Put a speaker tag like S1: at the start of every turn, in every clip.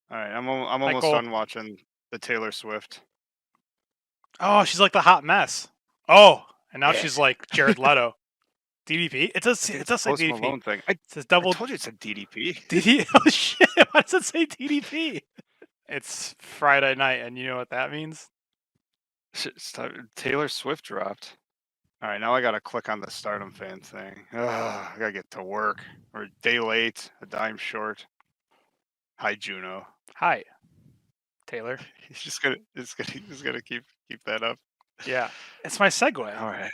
S1: All right, I'm
S2: Hi,
S1: almost
S2: Cole.
S1: done watching the Taylor Swift.
S2: Oh, she's like the hot mess. Oh, and now
S1: Yeah,
S2: she's like Jared Leto. DDP?
S1: I think
S2: It
S1: it's a
S2: does say
S1: Post
S2: DDP. It
S1: Malone thing.
S2: says
S1: I
S2: double
S1: told you it's a DDP.
S2: DD. Oh shit! Why does it say DDP? It's Friday night, and you know what that means?
S1: Taylor Swift dropped. All right, now I gotta click on the Stardom fan thing. Ugh, I gotta get to work. We're a day late, a dime short. Hi, Juno.
S2: Hi, Taylor.
S1: He's gonna keep that up.
S2: Yeah, it's my segue.
S1: All right,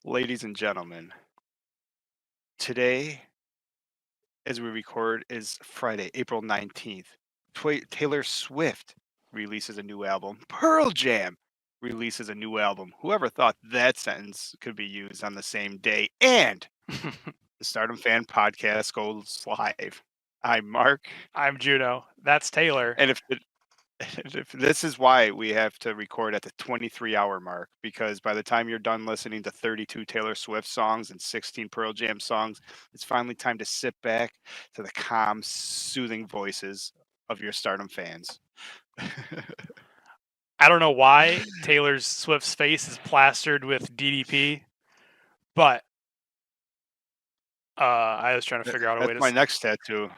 S1: ladies and gentlemen, today as we record is Friday, April 19th. Taylor Swift releases a new album. Pearl Jam releases a new album. Whoever thought that sentence could be used on the same day? And the Stardom Fan Podcast goes live. I'm Mark.
S2: I'm Juno. That's Taylor.
S1: And if this is why we have to record at the 23-hour mark, because by the time you're done listening to 32 Taylor Swift songs and 16 Pearl Jam songs, it's finally time to sit back to the calm, soothing voices of your Stardom fans.
S2: I don't know why Taylor Swift's face is plastered with DDP, but I was trying to figure out a way
S1: That's
S2: to
S1: my next tattoo.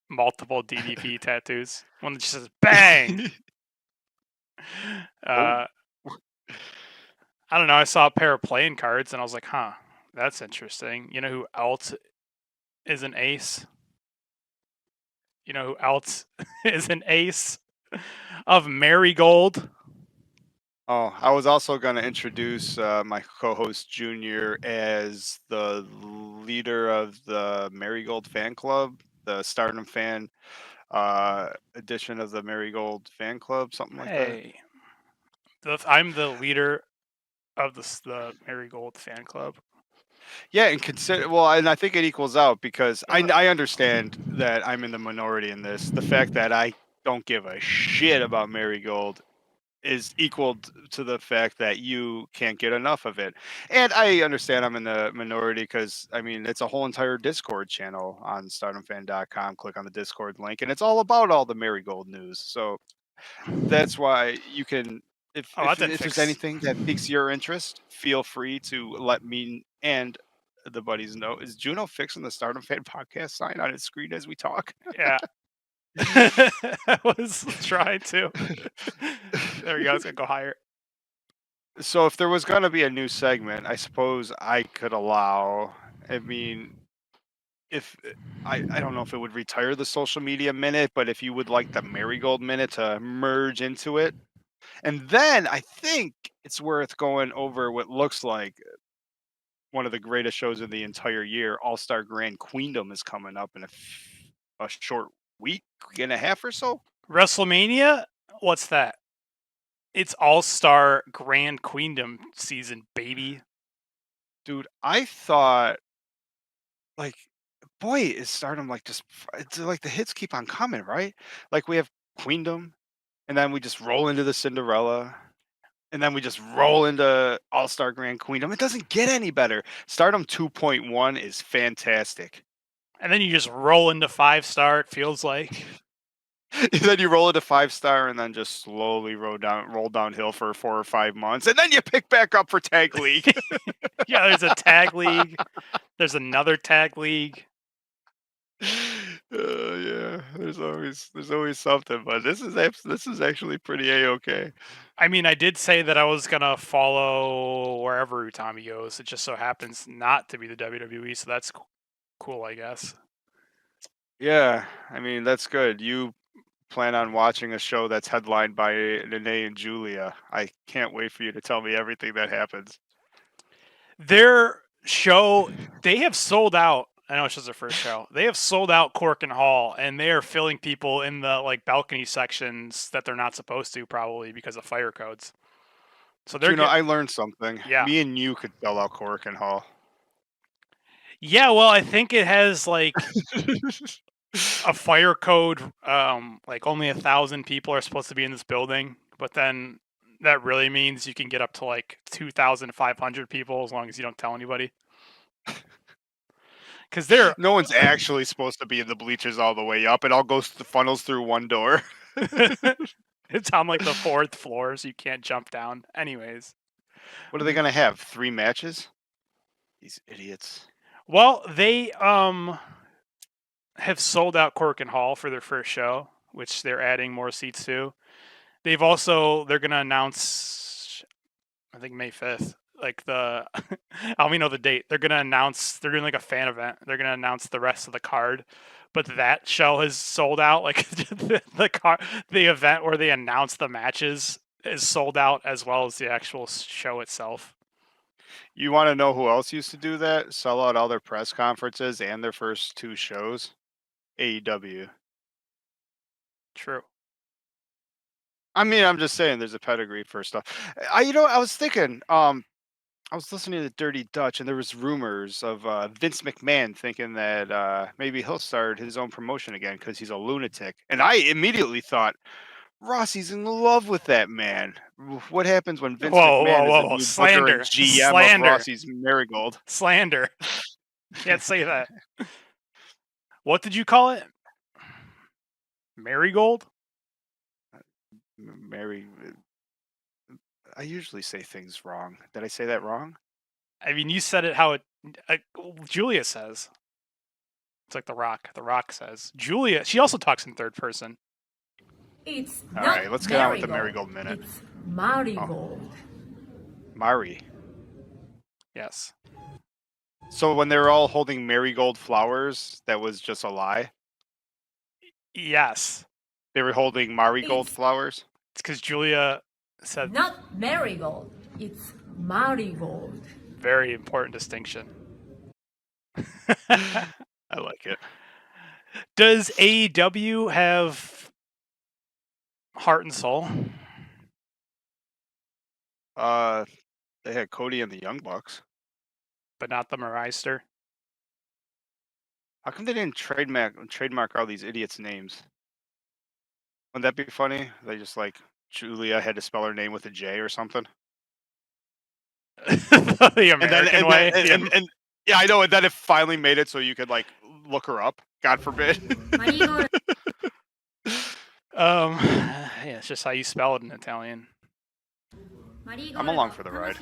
S2: multiple DDP tattoos. One that just says "bang."
S1: Oh.
S2: I don't know. I saw a pair of playing cards, and I was like, "Huh, that's interesting." You know who else is an ace? You know who else is an ace of Merigold?
S1: Oh, I was also going to introduce my co-host Junior as the leader of the Merigold fan club, the Stardom fan edition of the Merigold fan club, something like that.
S2: Hey, I'm the leader of the Merigold fan club.
S1: Yeah, and consider and I think it equals out because I understand that I'm in the minority in this. The fact that I don't give a shit about Marigold is equal to the fact that you can't get enough of it. And I understand I'm in the minority because I mean it's a whole entire Discord channel on StardomFan.com. Click on the Discord link, and it's all about all the Marigold news. So that's why you can.
S2: Oh, that didn't
S1: If there's
S2: fix.
S1: anything that piques your interest, feel free to let me and the buddies know. Is Juno fixing the Stardom Fan podcast sign on his screen as we talk?
S2: Yeah, I was trying to. There we go. It's gonna go higher.
S1: So if there was going to be a new segment, I suppose I could allow. I mean, if I don't know if it would retire the social media minute, but if you would like the Marigold minute to merge into it, and then I think it's worth going over what looks like one of the greatest shows of the entire year. All Star Grand Queendom is coming up in a short week and a half or so.
S2: WrestleMania? What's that? It's All Star Grand Queendom season, baby.
S1: Dude, I thought like boy is Stardom like just it's like the hits keep on coming, right? Like we have Queendom, and then we just roll into the Cinderella, and then we just roll into All Star Grand Queendom. It doesn't get any better. Stardom 2.1 is fantastic.
S2: And then you just roll into 5-star. It feels like.
S1: Then you roll into 5-star, and then just slowly roll downhill for 4 or 5 months, and then you pick back up for Tag League.
S2: Yeah, there's a tag league. There's another tag league.
S1: Yeah, there's always something, but this is actually pretty a-okay.
S2: I mean, I did say that I was gonna follow wherever Utami goes. It just so happens not to be the WWE, so that's cool, I guess.
S1: Yeah, I mean that's good. You plan on watching a show that's headlined by Nene and Julia. I can't wait for you to tell me everything that happens.
S2: Their show, they have sold out. I know it's just their first show. They have sold out Cork and Hall, and they are filling people in the like balcony sections that they're not supposed to, probably because of fire codes. So they're
S1: Juno,
S2: getting,
S1: I learned something.
S2: yeah,
S1: Me and you could sell out Cork and Hall.
S2: yeah. Well, I think it has like a fire code. Like only 1,000 people are supposed to be in this building, but then that really means you can get up to like 2,500 people as long as you don't tell anybody. Because they're
S1: No one's actually supposed to be in the bleachers all the way up. It all goes funnels through one door.
S2: it's on like the 4th floor, so you can't jump down. Anyways,
S1: What are they gonna have? 3 matches? These idiots.
S2: well, they have sold out Cork Hall for their first show, which they're adding more seats to. They're gonna announce, I think May 5th. Like I don't even know the date. They're doing like a fan event. They're gonna announce the rest of the card, but that show has sold out. Like the event where they announce the matches is sold out, as well as the actual show itself.
S1: You want to know who else used to do that? Sell out all their press conferences and their first 2 shows? AEW.
S2: True.
S1: I mean, I'm just saying there's a pedigree for stuff. I was thinking, I was listening to Dirty Dutch, and there was rumors of Vince McMahon thinking that maybe he'll start his own promotion again because he's a lunatic. And I immediately thought, Rossi's in love with that man. What happens when Vince McMahon is the new
S2: slander,
S1: booker and GM
S2: slander,
S1: of Rossi's Merigold?
S2: Slander. Can't say that. What did you call it? Merigold?
S1: I usually say things wrong. Did I say that wrong?
S2: I mean, you said it how Julia says. It's like The Rock. The Rock says. Julia, she also talks in third person.
S3: It's
S1: all right, let's get on with the Merigold Minute.
S3: It's Merigold.
S1: Mari.
S2: Yes.
S1: So when they were all holding marigold flowers, that was just a lie?
S2: Yes.
S1: They were holding marigold flowers?
S2: It's because Julia said...
S3: Not marigold, it's Merigold.
S2: Very important distinction.
S1: I like it.
S2: Does AEW have Heart and Soul?
S1: They had Cody and the Young Bucks.
S2: But not the Marister?
S1: How come they didn't trademark all these idiots' names? Wouldn't that be funny? They just Julia had to spell her name with a J or something.
S2: The American way.
S1: And yeah, I know. And then it finally made it so you could look her up. God forbid.
S2: Yeah, it's just how you spell it in Italian.
S1: I'm along for the ride.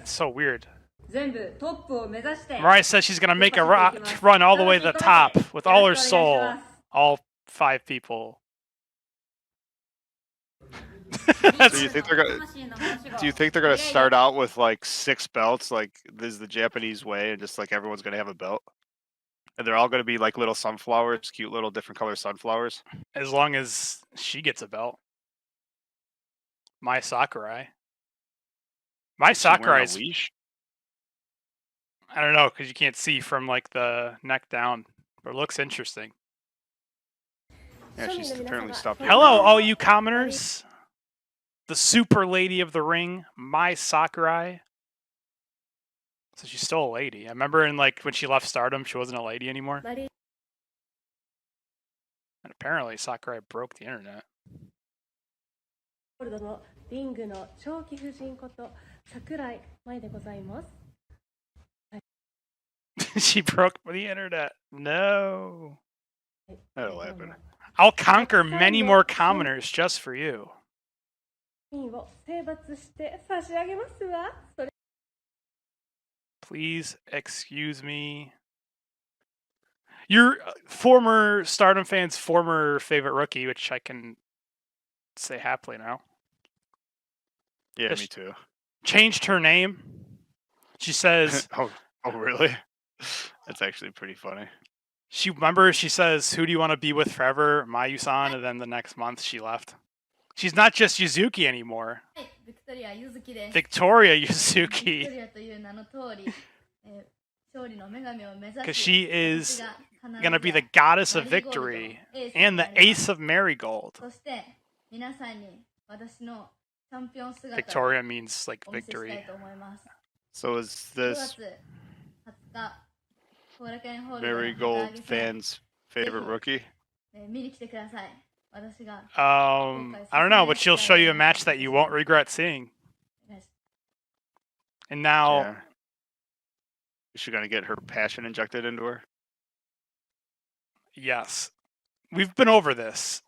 S2: So weird. Mariah says she's gonna make a run all the way to the top with all her soul. All 5 people.
S1: So do you think they're gonna start out with 6 belts, like this is the Japanese way, and just everyone's gonna have a belt, and they're all gonna be little sunflowers, cute little different color sunflowers?
S2: As long as she gets a belt. My Sakurai.
S1: Sakurai's leash.
S2: I don't know, because you can't see from the neck down, but it looks interesting.
S1: Yeah, she's apparently stopped.
S2: Hello, all you commoners. The super lady of the ring, Mai Sakurai. So she's still a lady. I remember when she left Stardom, she wasn't a lady anymore. And apparently Sakurai broke the internet. She broke the internet. No.
S1: That'll happen.
S2: I'll conquer many more commoners just for you. Please excuse me. Your former Stardom fan's former favorite rookie, which I can say happily now.
S1: Yeah, me too.
S2: Changed her name. She says...
S1: Oh, really? That's actually pretty funny.
S2: She says, "Who do you want to be with forever?" Mayu-san, and then the next month she left. She's not just Yuzuki anymore. Victoria Yuzuki. Because she is going to be the goddess of victory and the ace of Merigold. Victoria means victory.
S1: So is this Merigold fans' favorite rookie?
S2: I don't know, but she'll show you a match that you won't regret seeing. And now
S1: Is she gonna get her passion injected into her?
S2: Yes. We've been over this.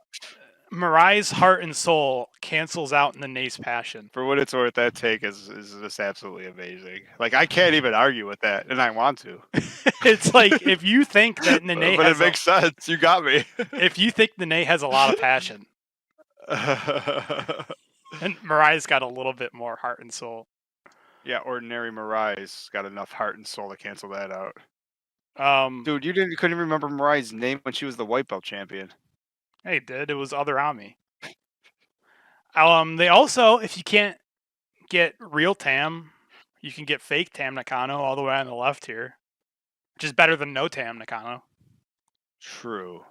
S2: Mirai's heart and soul cancels out in the Nate's passion.
S1: For what it's worth, that take is just absolutely amazing. Like, I can't even argue with that, and I want to.
S2: It's like, if you think that Nene
S1: But
S2: has
S1: it makes sense. You got me.
S2: if you think Nene has a lot of passion, and Mirai's got a little bit more heart and soul.
S1: Yeah, ordinary Mirai's got enough heart and soul to cancel that out.
S2: Dude,
S1: Dude, you couldn't remember Mirai's name when she was the white belt champion.
S2: Hey, did it was Other Ami. They also, if you can't get real Tam, you can get fake Tam Nakano all the way on the left here, which is better than no Tam Nakano.
S1: True.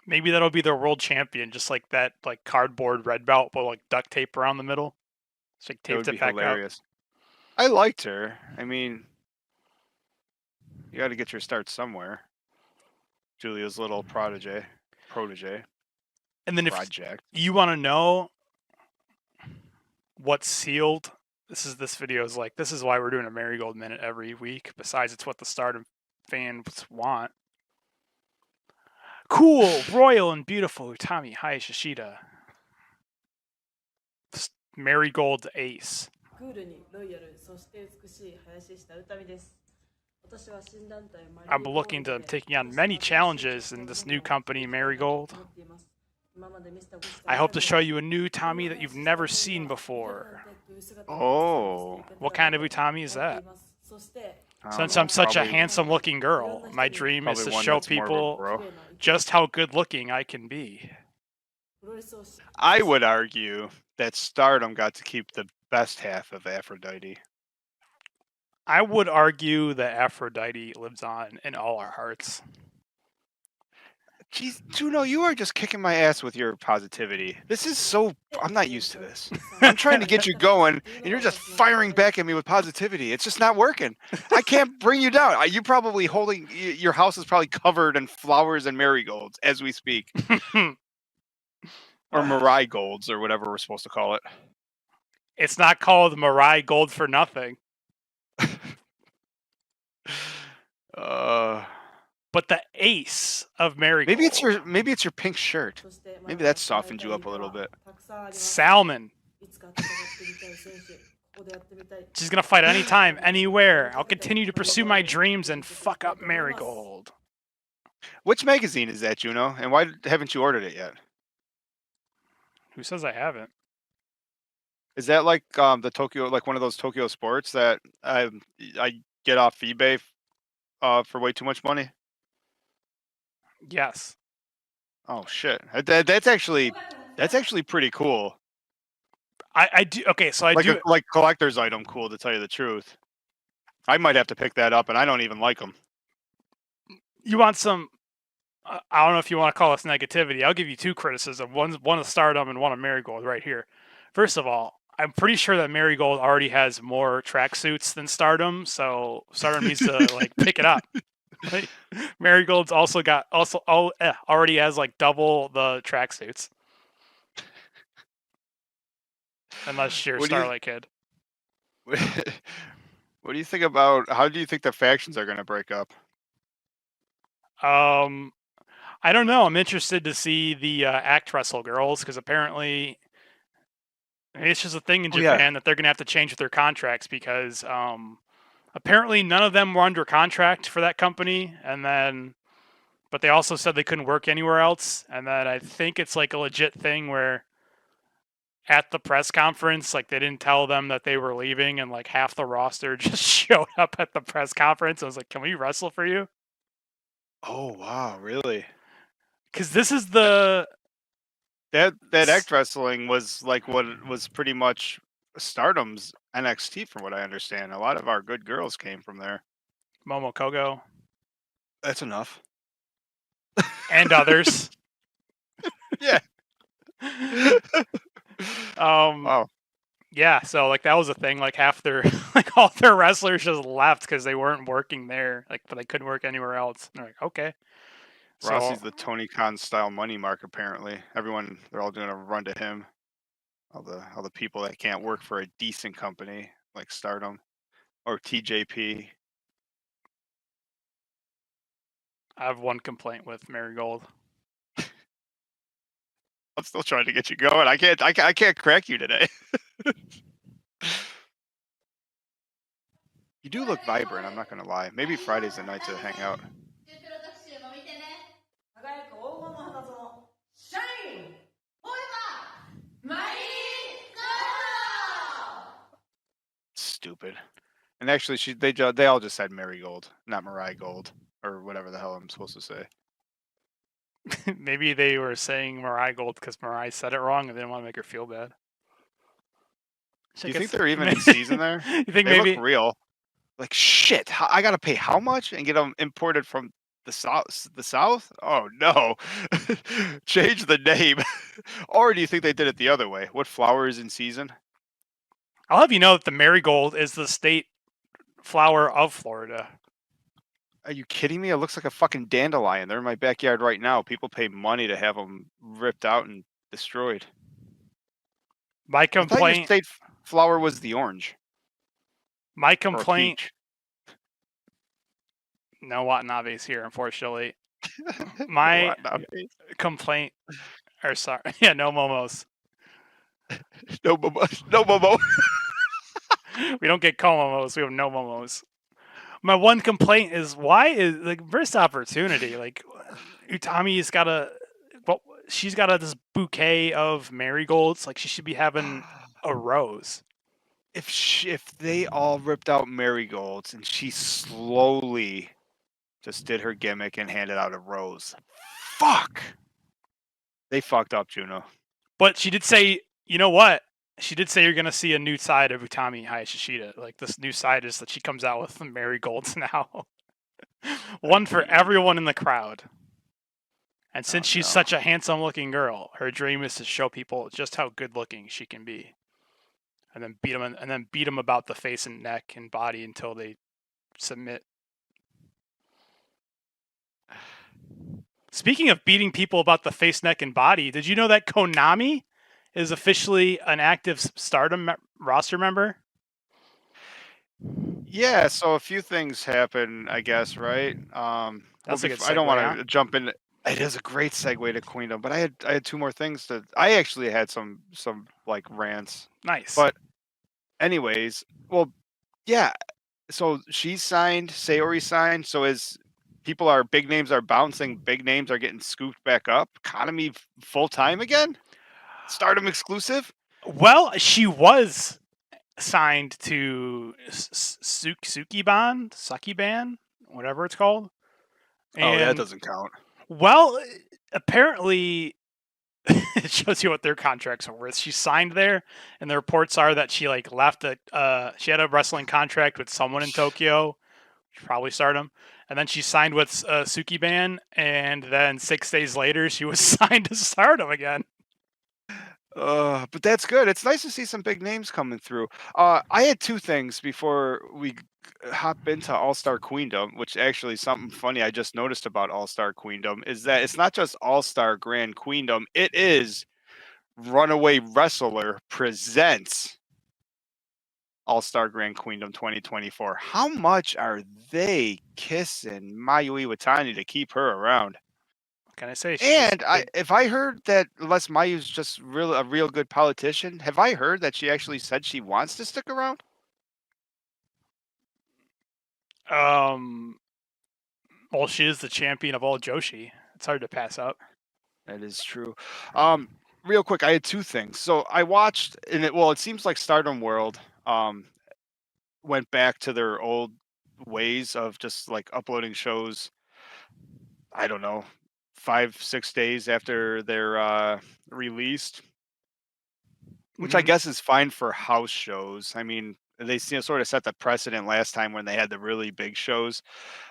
S2: Maybe that'll be their world champion, just like that, like cardboard red belt, but like duct tape around the middle. It's like
S1: That
S2: taped
S1: would
S2: it
S1: be
S2: back
S1: hilarious. I liked her. I mean, you got to get your start somewhere. Julia's little protege.
S2: And then if
S1: Project.
S2: you want to know what's sealed, this video is like, this is why we're doing a Merigold Minute every week. Besides, it's what the Stardom fans want. Cool, royal, and beautiful Utami Hai Shishida. Merigold Ace.
S4: クールにロイヤル、そして美しい林下歌美です。私は新団体マリ
S2: I'm looking to taking on many challenges in this new company, Merigold. I hope to show you a new Utami that you've never seen before.
S1: Oh.
S2: What kind of Utami is that? Since I'm such a handsome-looking girl, my dream is to show people just how good-looking I can be.
S1: I would argue that Stardom got to keep the best half of Aphrodite.
S2: I would argue that Aphrodite lives on in all our hearts.
S1: Jeez, Juno, you are just kicking my ass with your positivity. This is so... I'm not used to this. I'm trying to get you going, and you're just firing back at me with positivity. It's just not working. I can't bring you down. You probably holding... Your house is probably covered in flowers and marigolds as we speak. Or Marigolds, or whatever we're supposed to call it.
S2: It's not called Merigold for nothing. But the ace of Merigold.
S1: Maybe it's your pink shirt. Maybe that softened you up a little bit.
S2: Salmon. She's gonna fight anytime, anywhere. I'll continue to pursue my dreams and fuck up Merigold.
S1: Which magazine is that, Juno? And why haven't you ordered it yet?
S2: Who says I haven't?
S1: Is that like the Tokyo, like one of those Tokyo Sports that I get off eBay for way too much money?
S2: Yes.
S1: Oh shit, that's actually pretty cool.
S2: I do. Okay, so I
S1: like
S2: do
S1: like collector's item cool, to tell you the truth. I might have to pick that up, and I don't even like them.
S2: You want some? I don't know if you want to call this negativity. I'll give you two criticisms. One of Stardom and one of Merigold right here. First of all, I'm pretty sure that Merigold already has more tracksuits than Stardom, so Stardom needs to like pick it up. Like, Merigold's already has like double the tracksuits. Unless you're Starlight Kid.
S1: What do you think about? How do you think the factions are going to break up?
S2: I don't know. I'm interested to see the Act Wrestle girls, because apparently it's just a thing in Japan that they're going to have to change with their contracts, because apparently none of them were under contract for that company, but they also said they couldn't work anywhere else. And then I think it's like a legit thing where at the press conference, like they didn't tell them that they were leaving, and like half the roster just showed up at the press conference. I was like, "Can we wrestle for you?"
S1: Oh wow, really?
S2: Because this is the
S1: that Act Wrestling was like what was pretty much Stardom's NXT, from what I understand. A lot of our good girls came from there.
S2: Momo Kogo.
S1: That's enough.
S2: And others.
S1: Yeah.
S2: Wow. Yeah, so like that was a thing. Like half their like all their wrestlers just left because they weren't working there, like, but they couldn't work anywhere else. And they're like, okay.
S1: Rossi's the Tony Khan style money mark, apparently. They're all doing a run to him. All the people that can't work for a decent company like Stardom or TJP.
S2: I have one complaint with Merigold.
S1: I'm still trying to get you going. I can't crack you today. You do look vibrant, I'm not gonna lie. Maybe Friday's the night to hang out.
S4: 輝く黄金の花園シャインフォーエバーマリーゴールド
S1: Stupid. And actually, they all just said Merigold, not Merigold, or whatever the hell I'm supposed to say.
S2: Maybe they were saying Merigold because Mariah said it wrong and they didn't want to make her feel bad.
S1: Do you think they're even in season there?
S2: You think
S1: They
S2: maybe
S1: look real. Like shit. I gotta pay how much and get them imported from the south? The south? Oh no! Change the name. Or do you think they did it the other way? What flower is in season?
S2: I'll have you know that the marigold is the state flower of Florida.
S1: Are you kidding me? It looks like a fucking dandelion. They're in my backyard right now. People pay money to have them ripped out and destroyed.
S2: My
S1: I thought your
S2: complaint.
S1: state flower was the orange.
S2: My
S1: Or
S2: complaint.
S1: peach.
S2: No Watanabe's here, unfortunately. My
S1: Watanabe.
S2: complaint. Or sorry, yeah, no Momos.
S1: No Momo. No Momo.
S2: We don't get co-momos. We have no Momos. My one complaint is why is like first opportunity. Like Utami's got she's got this bouquet of marigolds. Like she should be having a rose.
S1: If they all ripped out marigolds and she slowly just did her gimmick and handed out a rose, fuck. They fucked up, Juno.
S2: But she did say, you know what? She did say you're gonna see a new side of Utami Hayashishita. Like this new side is that she comes out with marigolds now. One for everyone in the crowd. And since she's such a handsome looking girl, her dream is to show people just how good looking she can be. And then beat them about the face and neck and body until they submit. Speaking of beating people about the face, neck, and body, did you know that Konami is officially an active Stardom roster member?
S1: Yeah, so a few things happen, I guess, right?
S2: That's a good
S1: I don't
S2: segue,
S1: want to jump in. It is a great segue to Queendom, but I had two more things to. I actually had some like rants.
S2: Nice.
S1: But anyways, well, yeah. So she's signed, Sayori signed. So as big names are bouncing, big names are getting scooped back up. Economy full time again. Stardom exclusive.
S2: Well, she was signed to Sukiban, whatever it's called.
S1: And, that doesn't count.
S2: Well, apparently, it shows you what their contracts are worth. She signed there, and the reports are that she left she had a wrestling contract with someone in Tokyo, probably Stardom, and then she signed with Sukiban, and then 6 days later she was signed to Stardom again.
S1: But that's good. It's nice to see some big names coming through. I had two things before we hop into All Star Queendom, which actually something funny I just noticed about All Star Queendom is that it's not just All Star Grand Queendom. It is Runaway Wrestler presents All Star Grand Queendom 2024. How much are they kissing Mayu Iwatani to keep her around?
S2: Can I say?
S1: And if I heard that Les Mayu's just a real good politician, have I heard that she actually said she wants to stick around?
S2: Well, she is the champion of all Joshi. It's hard to pass up.
S1: That is true. Real quick, I had two things. So I watched, and it seems like Stardom World went back to their old ways of just like uploading shows. I don't know, 5-6 days after they're released, which I guess is fine for house shows. I mean, they sort of set the precedent last time when they had the really big shows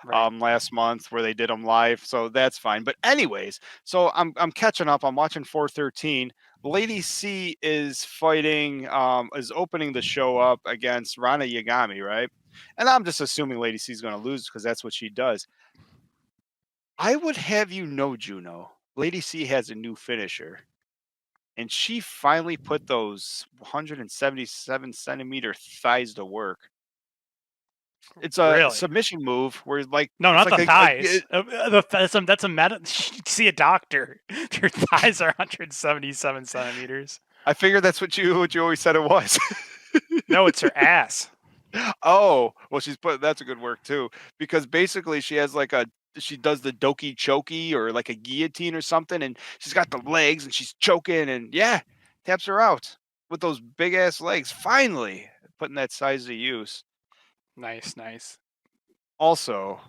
S1: last month where they did them live, so that's fine. But anyways, so I'm catching up. I'm watching 413. Lady C is fighting, is opening the show up against Rana Yagami, right? And I'm just assuming Lady C is going to lose because that's what she does. I would have you know, Juno, Lady C has a new finisher. And she finally put those 177 centimeter thighs to work. It's a
S2: Really?
S1: submission move where like
S2: No,
S1: it's
S2: not
S1: like
S2: the thighs. That's a meta. See a doctor. Your thighs are 177 centimeters.
S1: I figured that's what you always said it was.
S2: No, it's her ass.
S1: Oh, well, that's a good work too, because basically she does the doki choki or like a guillotine or something, and she's got the legs and she's choking and yeah, taps her out with those big ass legs. Finally, putting that size to use.
S2: Nice, nice.
S1: Also,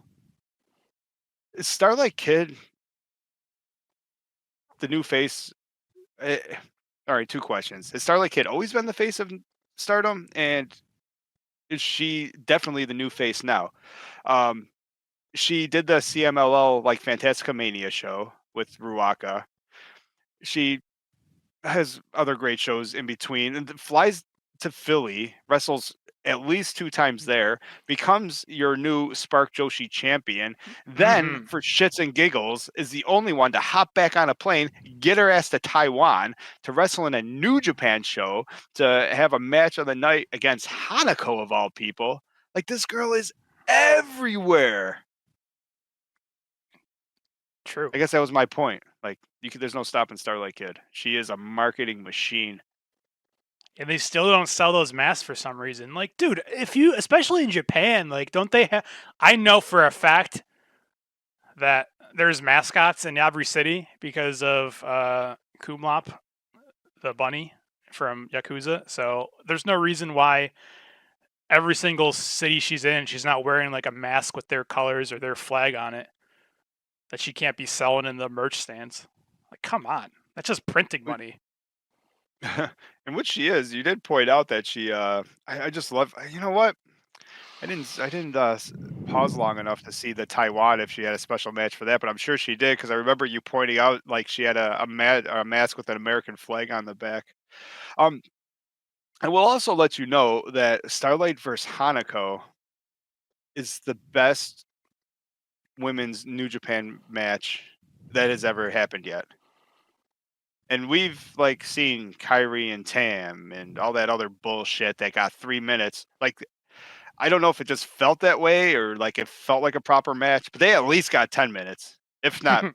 S1: is Starlight Kid the new face? All right, two questions. Has Starlight Kid always been the face of Stardom, and is she definitely the new face now? She did the CMLL like Fantastica Mania show with Ruaka. She has other great shows in between and flies to Philly, wrestles at least 2 times there, becomes your new Spark Joshi champion, then for shits and giggles is the only one to hop back on a plane, get her ass to Taiwan to wrestle in a New Japan show to have a match of the night against Hanako of all people. Like this girl is everywhere.
S2: True.
S1: I guess that was my point. Like there's no stopping Starlight Kid. She is a marketing machine.
S2: And they still don't sell those masks for some reason. Like, dude, especially in Japan, like, don't they have? I know for a fact that there's mascots in every city because of Kumlop, the bunny from Yakuza. So there's no reason why every single city she's in, she's not wearing like a mask with their colors or their flag on it that she can't be selling in the merch stands. Like, come on, that's just printing money.
S1: And which she is. You did point out that she. I just love. You know what? I didn't pause long enough to see the Taiwan if she had a special match for that, but I'm sure she did because I remember you pointing out like she had a mask with an American flag on the back. And we'll also let you know that Starlight versus Hanako is the best women's New Japan match that has ever happened yet. And we've like seen Kyrie and Tam and all that other bullshit that got 3 minutes. Like I don't know if it just felt that way or like it felt like a proper match, but they at least got 10 minutes, if not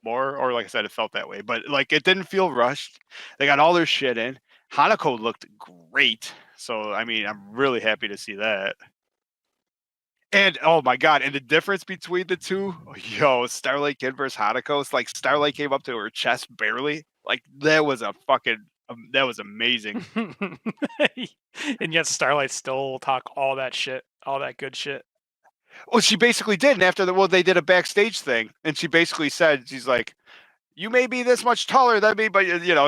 S1: more. Or like I said, it felt that way, but like it didn't feel rushed. They got all their shit in. Hanako looked great. So, I mean, I'm really happy to see that. And oh my god, and the difference between the two, Starlight Kid versus Hanako, it's like Starlight came up to her chest barely. Like that was that was amazing.
S2: And yet Starlight still talk all that shit, all that good shit.
S1: Well, she basically did, and after they did a backstage thing, and she basically said, she's like, "You may be this much taller than me, but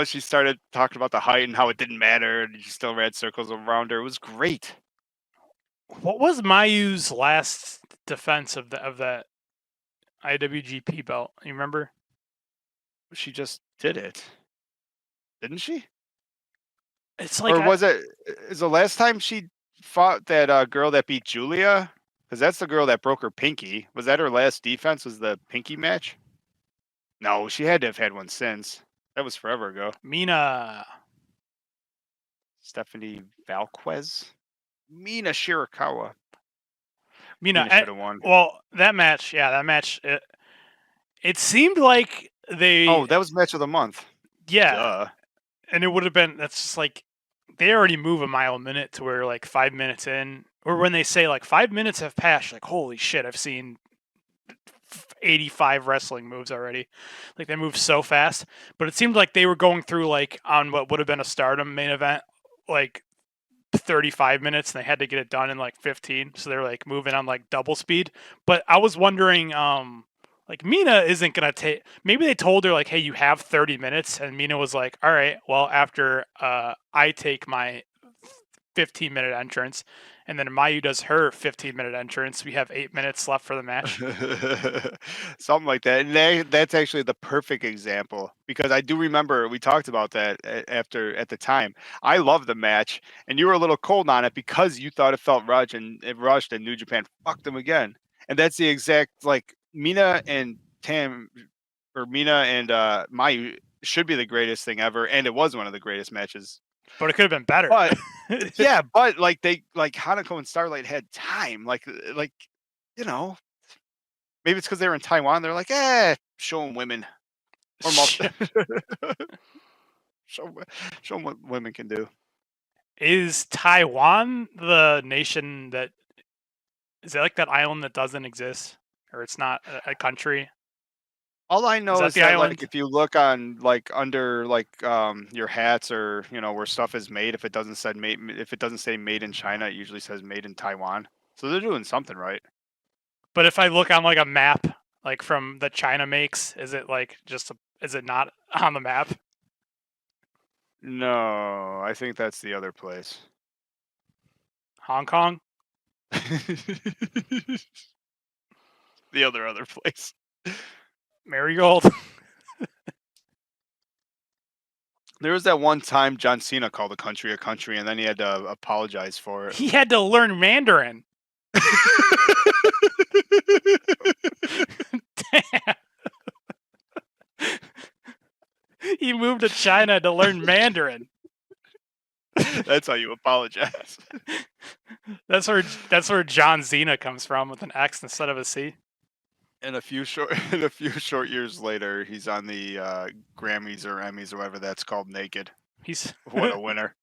S1: she started talking about the height and how it didn't matter, and she still ran circles around her. It was great."
S2: What was Mayu's last defense of that IWGP belt? You remember?
S1: She just did it, didn't she?
S2: It's like,
S1: or was it? Is the last time she fought that girl that beat Julia? Because that's the girl that broke her pinky. Was that her last defense? Was the pinky match? No, she had to have had one since. That was forever ago.
S2: Mina.
S1: Stephanie Valquez. Mina Shirakawa.
S2: Mina
S1: should have won.
S2: Well, that match, it seemed like they.
S1: Oh, that was match of the month.
S2: Yeah.
S1: Duh.
S2: And it would have been. That's just like they already move a mile a minute to where like 5 minutes in, or when they say like 5 minutes have passed, like holy shit, I've seen 85 wrestling moves already. Like they move so fast. But it seemed like they were going through like on what would have been a Stardom main event, like 35 minutes, and they had to get it done in like 15. So they're like moving on like double speed. But I was wondering, like Mina isn't gonna take. Maybe they told her like, "Hey, you have 30 minutes," and Mina was like, "All right, well after I take my 15-minute entrance, and then Mayu does her 15-minute entrance, we have 8 minutes left for the match."
S1: Something like that. And that's actually the perfect example, because I do remember we talked about that at the time. I love the match, and you were a little cold on it because you thought it felt rushed, and New Japan fucked them again. And that's the exact, like, Mina and Tam, or Mina and Mayu should be the greatest thing ever, and it was one of the greatest matches
S2: But it could have been better.
S1: But yeah, but like Hanako and Starlight had time. Like you know, maybe it's because they were in Taiwan. They're like, showing women or show them what women can do.
S2: Is Taiwan the nation that is it like that island that doesn't exist, or it's not a country?
S1: All I know
S2: that
S1: is
S2: the
S1: that
S2: island?
S1: like if you look on like under like your hats or where stuff is made, if it doesn't say made in China, it usually says made in Taiwan. So they're doing something right.
S2: But if I look on like a map, like from that China makes, is it like is it not on the map?
S1: No, I think that's the other place.
S2: Hong Kong?
S1: The other place.
S2: Merigold?
S1: There was that one time John Cena called a country, and then he had to apologize for it.
S2: He had to learn Mandarin. Damn. He moved to China to learn Mandarin.
S1: That's how you apologize.
S2: That's where John Xena comes from, with an X instead of a C.
S1: And a few short years later, he's on the Grammys or Emmys or whatever that's called, naked. What a winner.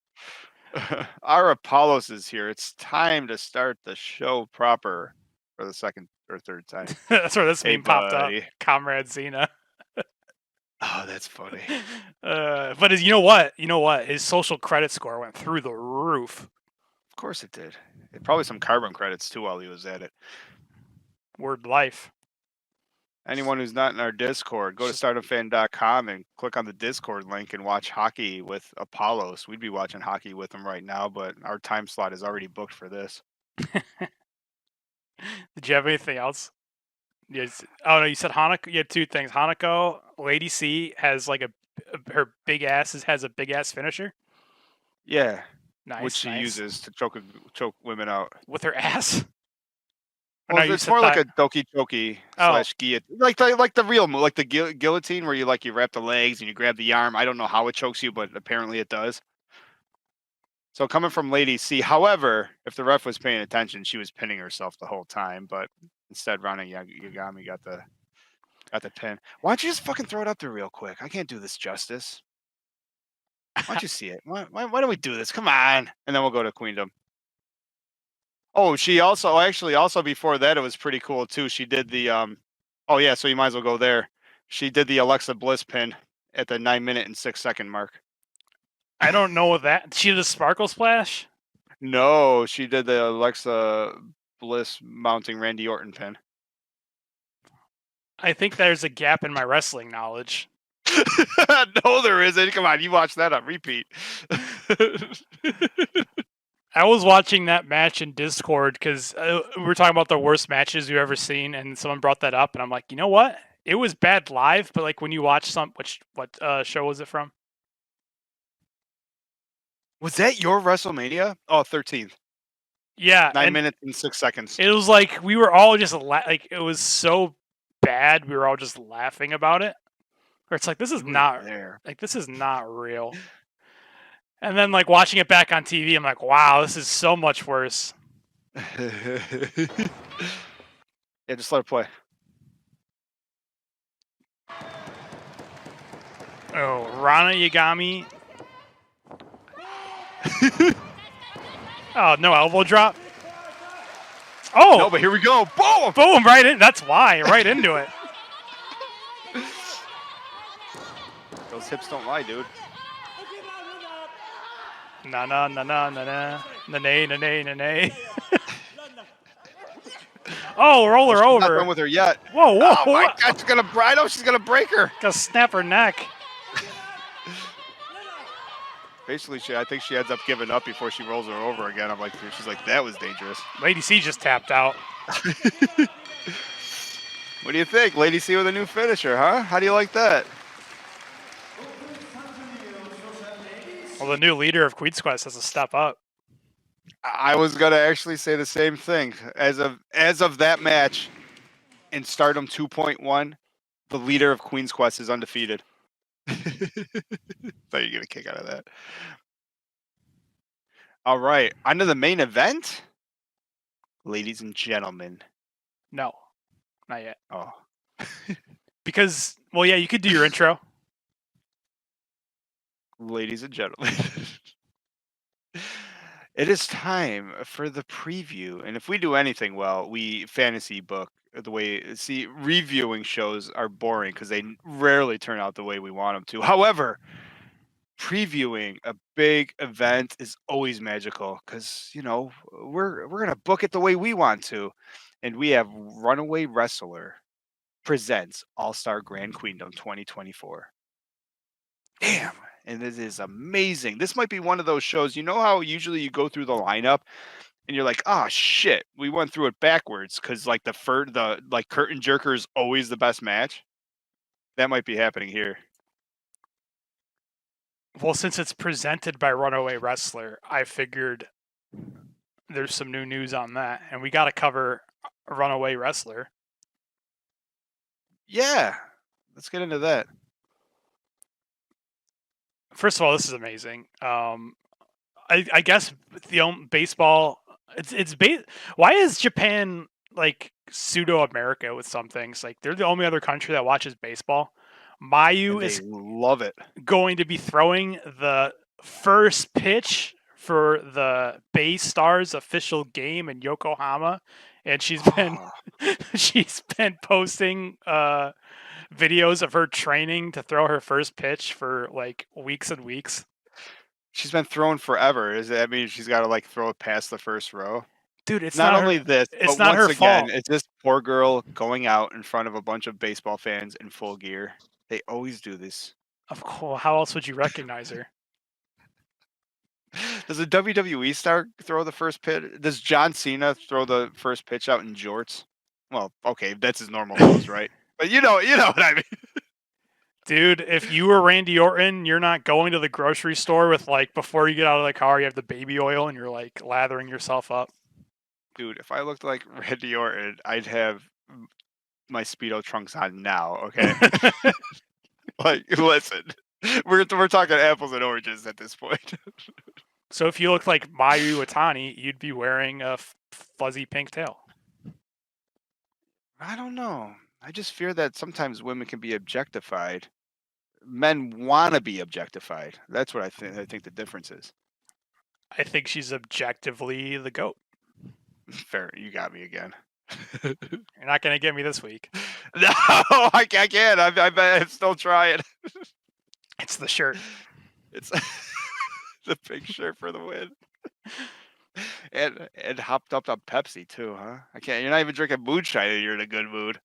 S1: Our Apollos is here. It's time to start the show proper for the second or third time.
S2: That's where this meme popped up.
S1: buddy.
S2: Comrade Xena.
S1: Oh, that's funny.
S2: But you know what? His social credit score went through the roof.
S1: Of course it did. Probably some carbon credits too while he was at it.
S2: Word life.
S1: Anyone who's not in our Discord, go to stardomfan.com and click on the Discord link and watch hockey with Apollos. We'd be watching hockey with him right now, but our time slot is already booked for this.
S2: Did you have anything else? Yes. Oh no, you said Hanako. You had two things. Hanako, Lady C has like her big ass has a big ass finisher.
S1: Yeah,
S2: Nice.
S1: which she uses to choke women out.
S2: with her ass.
S1: Well, it's more like a doki choki / guillotine, like the real move, like the guillotine, where you wrap the legs and you grab the arm. I don't know how it chokes you, but apparently it does. So coming from Lady C, however, if the ref was paying attention, she was pinning herself the whole time, but instead Rana Yagami got the pin. Why don't you just fucking throw it up there real quick? I can't do this justice. Why don't you see it? Why don't we do this? Come on, and then we'll go to Queendom. Oh, she also before that, it was pretty cool too. She did the oh yeah, so you might as well go there. She did the Alexa Bliss pin at the 9-minute and 6-second mark.
S2: I don't know what that. She did a sparkle splash?
S1: No, she did the Alexa Bliss mounting Randy Orton pin.
S2: I think there's a gap in my wrestling knowledge.
S1: No, there isn't. Come on, you watch that on repeat.
S2: I was watching that match in Discord because we were talking about the worst matches you've ever seen, and someone brought that up, and I'm like, you know what? It was bad live, but like when you watch what show was it from?
S1: Was that your WrestleMania? Oh, 13th.
S2: Yeah,
S1: 9 minutes and 6 seconds.
S2: It was like we were all just like it was so bad. We were all just laughing about it. Or it's like this is not
S1: there.
S2: Like this is not real. And then like watching it back on TV, I'm like, wow, this is so much worse.
S1: Yeah, just let it play.
S2: Oh, Rana Yagami. Oh, no elbow drop. Oh,
S1: no, but here we go. Boom!
S2: Boom! Right in. That's why. Right into it.
S1: Those hips don't lie, dude.
S2: Na na na na na na na nay na nay na nay. Oh, roll her over.
S1: Not done with her yet.
S2: Whoa, whoa!
S1: Oh my God, I know she's gonna break her.
S2: Gonna snap her neck.
S1: Basically, I think she ends up giving up before she rolls her over again. She's like, that was dangerous.
S2: Lady C just tapped out.
S1: What do you think? Lady C with a new finisher, huh? How do you like that?
S2: Well, the new leader of Queen's Quest has to step up.
S1: I was gonna actually say the same thing. As of that match in Stardom 2.1, the leader of Queen's Quest is undefeated. Thought you were gonna kick out of that. All right, on to the main event, ladies and gentlemen.
S2: No, not yet.
S1: Oh,
S2: Because, well, yeah, you could do your intro.
S1: ladies and gentlemen. It is time for the preview, and if we do anything well, we fantasy book the way. See, reviewing shows are boring because they rarely turn out the way we want them to. However, previewing a big event is always magical because we're gonna book it the way we want to, and we have Runaway Wrestler presents All Star Grand Queendom 2024. Damn. And this is amazing. This might be one of those shows. You know how usually you go through the lineup and you're like, oh shit, we went through it backwards because like the curtain jerker is always the best match. That might be happening here.
S2: Well, since it's presented by Runaway Wrestler, I figured there's some new news on that, and we got to cover Runaway Wrestler.
S1: Yeah, let's get into that.
S2: First of all, this is amazing. I guess baseball. Why is Japan like pseudo America with some things? Like they're the only other country that watches baseball. Mayu
S1: And
S2: is
S1: they love it.
S2: going to be throwing the first pitch for the Bay Stars official game in Yokohama, and she's been posting videos of her training to throw her first pitch for like weeks and weeks.
S1: She's been throwing forever. Is that mean she's got to like throw it past the first row?
S2: Dude, it's
S1: not
S2: not
S1: only
S2: her,
S1: this,
S2: it's
S1: but
S2: not
S1: once
S2: her
S1: again,
S2: fault.
S1: it's this poor girl going out in front of a bunch of baseball fans in full gear. They always do this.
S2: Of course, how else would you recognize her?
S1: Does a WWE star throw the first pitch? Does John Cena throw the first pitch out in jorts? Well, okay, that's his normal clothes, right? But you know what I mean.
S2: Dude, if you were Randy Orton, you're not going to the grocery store with like before you get out of the car, you have the baby oil and you're like lathering yourself up.
S1: Dude, if I looked like Randy Orton, I'd have my Speedo trunks on now, okay? Like, listen, we're talking apples and oranges at this point.
S2: So if you look like Mayu Iwatani, you'd be wearing a fuzzy pink tail.
S1: I don't know. I just fear that sometimes women can be objectified. Men want to be objectified. That's what I think the difference is.
S2: I think she's objectively the GOAT.
S1: Fair, you got me again.
S2: You're not going to get me this week.
S1: No, I can't. I'm still trying.
S2: It's the shirt.
S1: It's the big shirt for the win. And hopped up on Pepsi too, huh? I can't. You're not even drinking moonshine and you're in a good mood.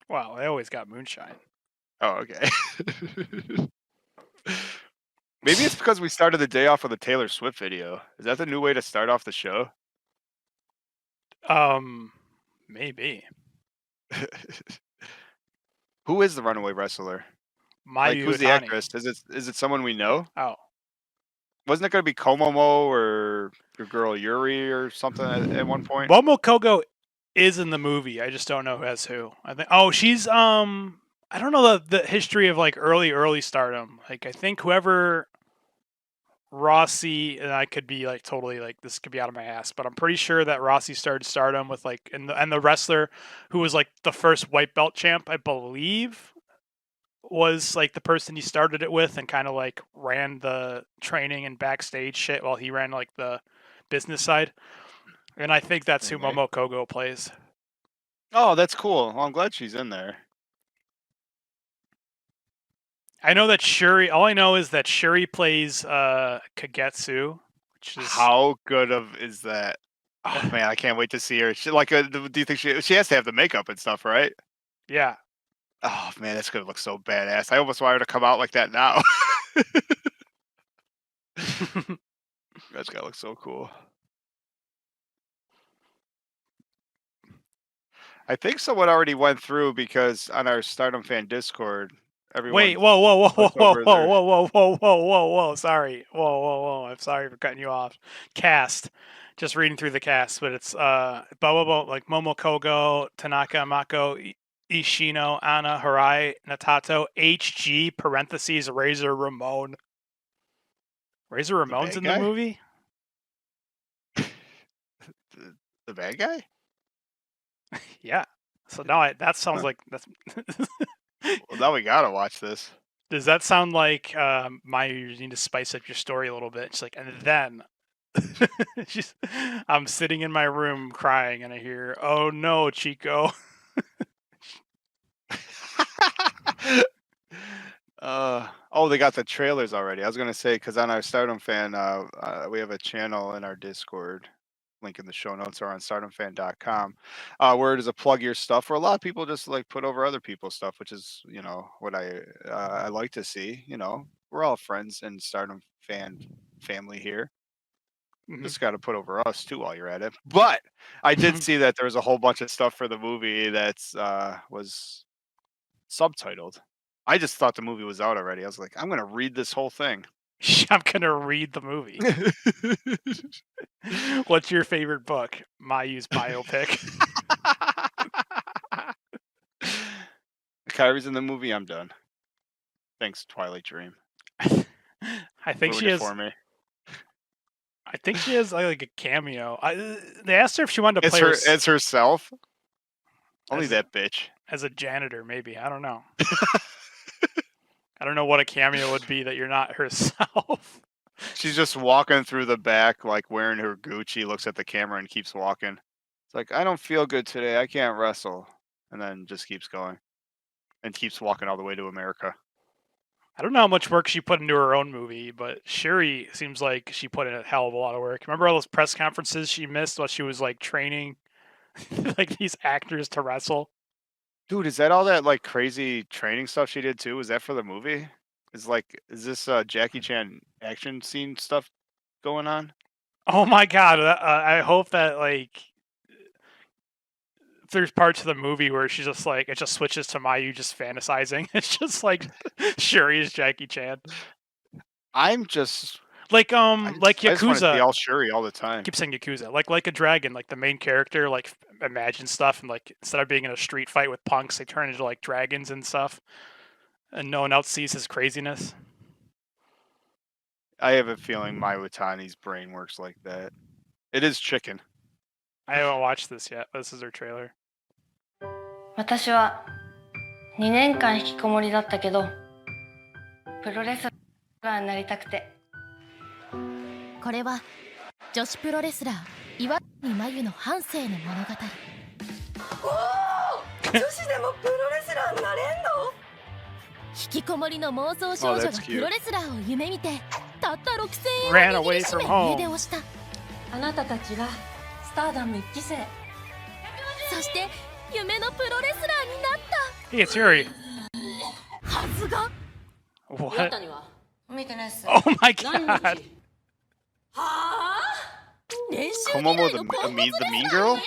S2: Well, they always got moonshine.
S1: Oh, okay. Maybe it's because we started the day off with a Taylor Swift video. Is that the new way to start off the show?
S2: Maybe.
S1: Who is the Runaway Wrestler?
S2: Mayu
S1: who's the
S2: Iwatani.
S1: actress? Is it someone we know?
S2: Oh.
S1: Wasn't it going to be Momo or your girl Yuri or something at one point?
S2: Momo Kogo is in the movie. I just don't know as who. I think. Oh, she's I don't know the history of like early Stardom. Like I think whoever Rossi, and I could be like totally like this could be out of my ass, but I'm pretty sure that Rossi started Stardom with like and the wrestler who was like the first white belt champ, I believe, was like the person he started it with and kind of like ran the training and backstage shit while he ran like the business side. And I think that's who Momo Kogo plays.
S1: Oh, that's cool. Well, I'm glad she's in there.
S2: I know that Shuri. All I know is that Shuri plays Kagetsu, which is
S1: How good of is that? Oh man, I can't wait to see her. She, do you think she has to have the makeup and stuff, right?
S2: Yeah.
S1: Oh man, that's gonna look so badass. I almost want her to come out like that now. That's gonna look so cool. I think someone already went through because on our Stardom fan Discord, everyone.
S2: Wait, whoa! Sorry, whoa! I'm sorry for cutting you off. Cast, just reading through the cast, but it's like Momo Kogo, Tanaka Mako, Ishino, Anna, Harai, Natato, HG (parentheses Razor Ramon). Razor Ramon's in the movie.
S1: The bad guy?
S2: Yeah. So now that sounds
S1: Huh.
S2: like that's.
S1: Well, now we gotta watch this.
S2: Does that sound like Maya? You need to spice up your story a little bit. She's like, and then I'm sitting in my room crying, and I hear, "Oh no, Chico."
S1: Oh, they got the trailers already. I was gonna say because on our Stardom fan, we have a channel in our Discord. Link in the show notes or on StardomFan.com, where it is a plug your stuff. Where a lot of people just like put over other people's stuff, which is what I like to see. We're all friends and Stardom fan family here.
S2: Mhm.
S1: Just got to put over us too while you're at it. But I did see that there was a whole bunch of stuff for the movie that's was subtitled. I just thought the movie was out already. I was like, I'm gonna read this whole thing.
S2: I'm gonna read the movie. What's your favorite book? Mayu's biopic.
S1: Kyrie's in the movie. I'm done. Thanks, Twilight Dream.
S2: I think she
S1: Ruined it
S2: has.
S1: for me.
S2: I think she has like a cameo. They asked her if she wanted to
S1: It's
S2: play
S1: her. It's herself. Only
S2: as
S1: that bitch.
S2: as a janitor, maybe. I don't know. I don't know what a cameo would be that you're not herself.
S1: She's just walking through the back, like wearing her Gucci. Looks at the camera and keeps walking. It's like, I don't feel good today. I can't wrestle, and then just keeps going, and keeps walking all the way to America.
S2: I don't know how much work she put into her own movie, but Shuri seems like she put in a hell of a lot of work. Remember all those press conferences she missed while she was like training like these actors to wrestle?
S1: Dude, is that all that like crazy training stuff she did too? Is that for the movie? Is this Jackie Chan action scene stuff going on?
S2: Oh my god! I hope that like there's parts of the movie where she's just like it just switches to Mayu just fantasizing. It's just like Shuri is Jackie Chan.
S1: I'm just
S2: Like
S1: I just want to see
S2: Yakuza.
S1: all Shuri all the
S2: I
S1: time.
S2: keep saying Yakuza. Like a dragon, like the main character like imagines stuff and like instead of being in a street fight with punks, they turn into like dragons and stuff. And no one else sees his craziness.
S1: I have a feeling Mai Watani's brain works like that. It is chicken.
S2: I haven't watched this yet. This is her trailer.
S5: 私は2年間引きこもりだったけどプロレスラーになりたくて
S6: これは女子プロレスラー岩谷真由の半生の物語。
S4: 女子でもプロレスラーになれんの？
S6: 引きこもりの妄想少女
S1: Oh,
S6: が
S1: that's
S6: プロレスラーを夢見てたった6000
S2: Ran
S6: 円を握
S2: away
S6: りし
S2: from
S6: め
S2: home.
S6: 家出をした。
S5: あなたたちがスターダム1期生
S6: そして夢のプロレスラーになっ
S2: Hey, it's Yuri.
S6: たはずが
S2: What?
S5: 谷は見てないっす
S2: Oh my
S5: 何
S2: god.
S5: 日
S6: 練習
S1: Komomo
S6: 嫌いのポンコツ
S1: the mean girl?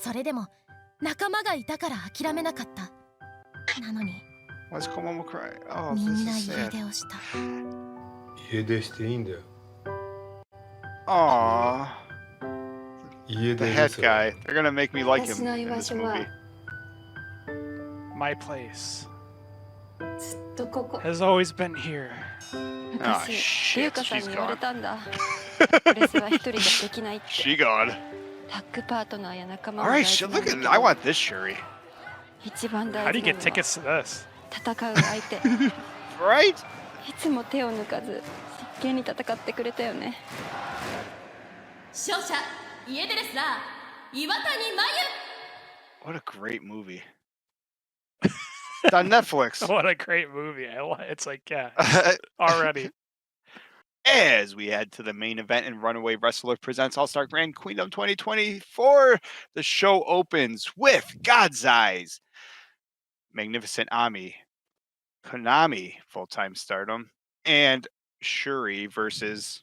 S6: それでも仲間がいたから諦めなかった。なのに
S1: Why is Komomo crying? Oh,
S6: み
S1: this
S6: んな
S1: is
S6: 家
S1: sad.
S6: 出をした。
S7: 家出していいんだよ。
S1: Aww.
S7: 家
S1: The
S7: 出
S1: head
S7: です
S1: guy. They're gonna make me like
S5: 私
S1: him
S5: の
S1: in
S5: 居
S1: this
S5: 場所は
S1: movie.
S2: My place
S5: ずっとここ
S2: has always been here.
S1: Ah,
S5: 昔優
S1: shit.
S5: 香さん
S1: She's
S5: に言われ
S1: gone.
S5: たんだプレスは一人じゃできないって
S1: She gone.
S5: タッグパートナーや仲間
S1: All
S5: も
S1: right,
S5: 大
S1: shit.
S5: 事なん
S1: Look
S5: だ
S1: at.
S5: け
S1: I
S5: ど
S1: want this Shuri.
S5: 一番
S2: How
S5: 大
S2: do
S5: 事
S2: you
S5: な
S2: get
S5: のは
S2: tickets to this?
S5: 戦う相手
S1: Right?
S5: いつも手を抜かず真剣に戦ってくれたよね
S6: 勝者家出レスラー岩谷真由。
S1: What a great movie. It's on Netflix.
S2: What a great movie. It's like, yeah, already.
S1: As we head to the main event and Runaway Wrestler presents All Star Grand Queendom 2024, the show opens with God's Eyes, Magnificent Ami, Konami, full-time Stardom, and Shuri versus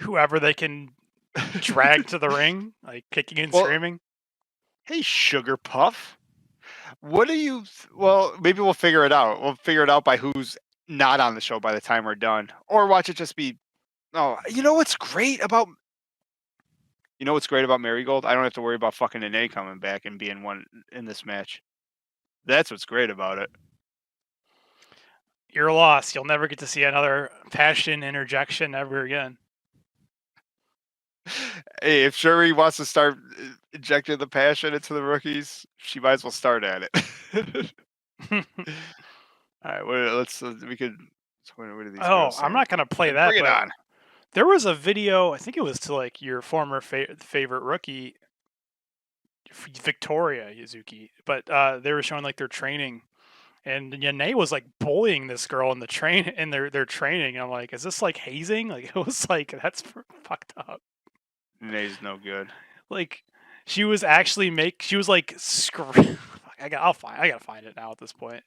S2: Whoever they can drag to the ring, like kicking and
S1: Well-
S2: screaming.
S1: Hey, Sugar Puff. What do you? Well, maybe we'll figure it out. We'll figure it out by who's not on the show by the time we're done, or watch it just be. Oh, you know what's great about? You know what's great about Merigold? I don't have to worry about fucking Nene coming back and being one in this match. That's what's great about it.
S2: You're lost. You'll never get to see another passion interjection ever again.
S1: Hey, if Shuri wants to start injecting the passion into the rookies, she might as well start at it. All right, let's we could. What are these
S2: Oh,
S1: girls
S2: I'm
S1: saying?
S2: not gonna play that.
S1: Bring it
S2: But
S1: on.
S2: there was a video. I think it was to like your former favorite rookie, Victoria Yuzuki. But they were showing like their training, and Yane was like bullying this girl in the their training. And I'm like, is this like hazing? Like it was like that's fucked up.
S1: Nae's no good.
S2: Like she was actually she was like I gotta find it now at this point.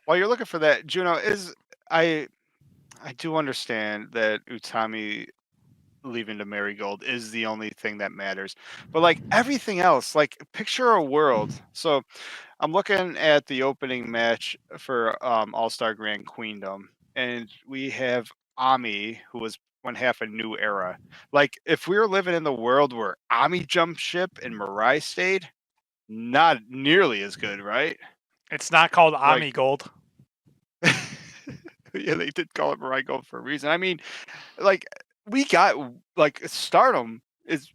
S1: While you're looking for that, Juno, I do understand that Utami leaving to Merigold is the only thing that matters. But like everything else, like picture a world. So I'm looking at the opening match for All Star Grand Queendom, and we have Ami, who was one half a new era. Like if we were living in the world where Ami jumped ship and Mirai stayed, not nearly as good, right?
S2: It's not called
S1: Like-
S2: Ami Gold.
S1: Yeah, they did call it Merigold for a reason. I mean, like we got like Stardom is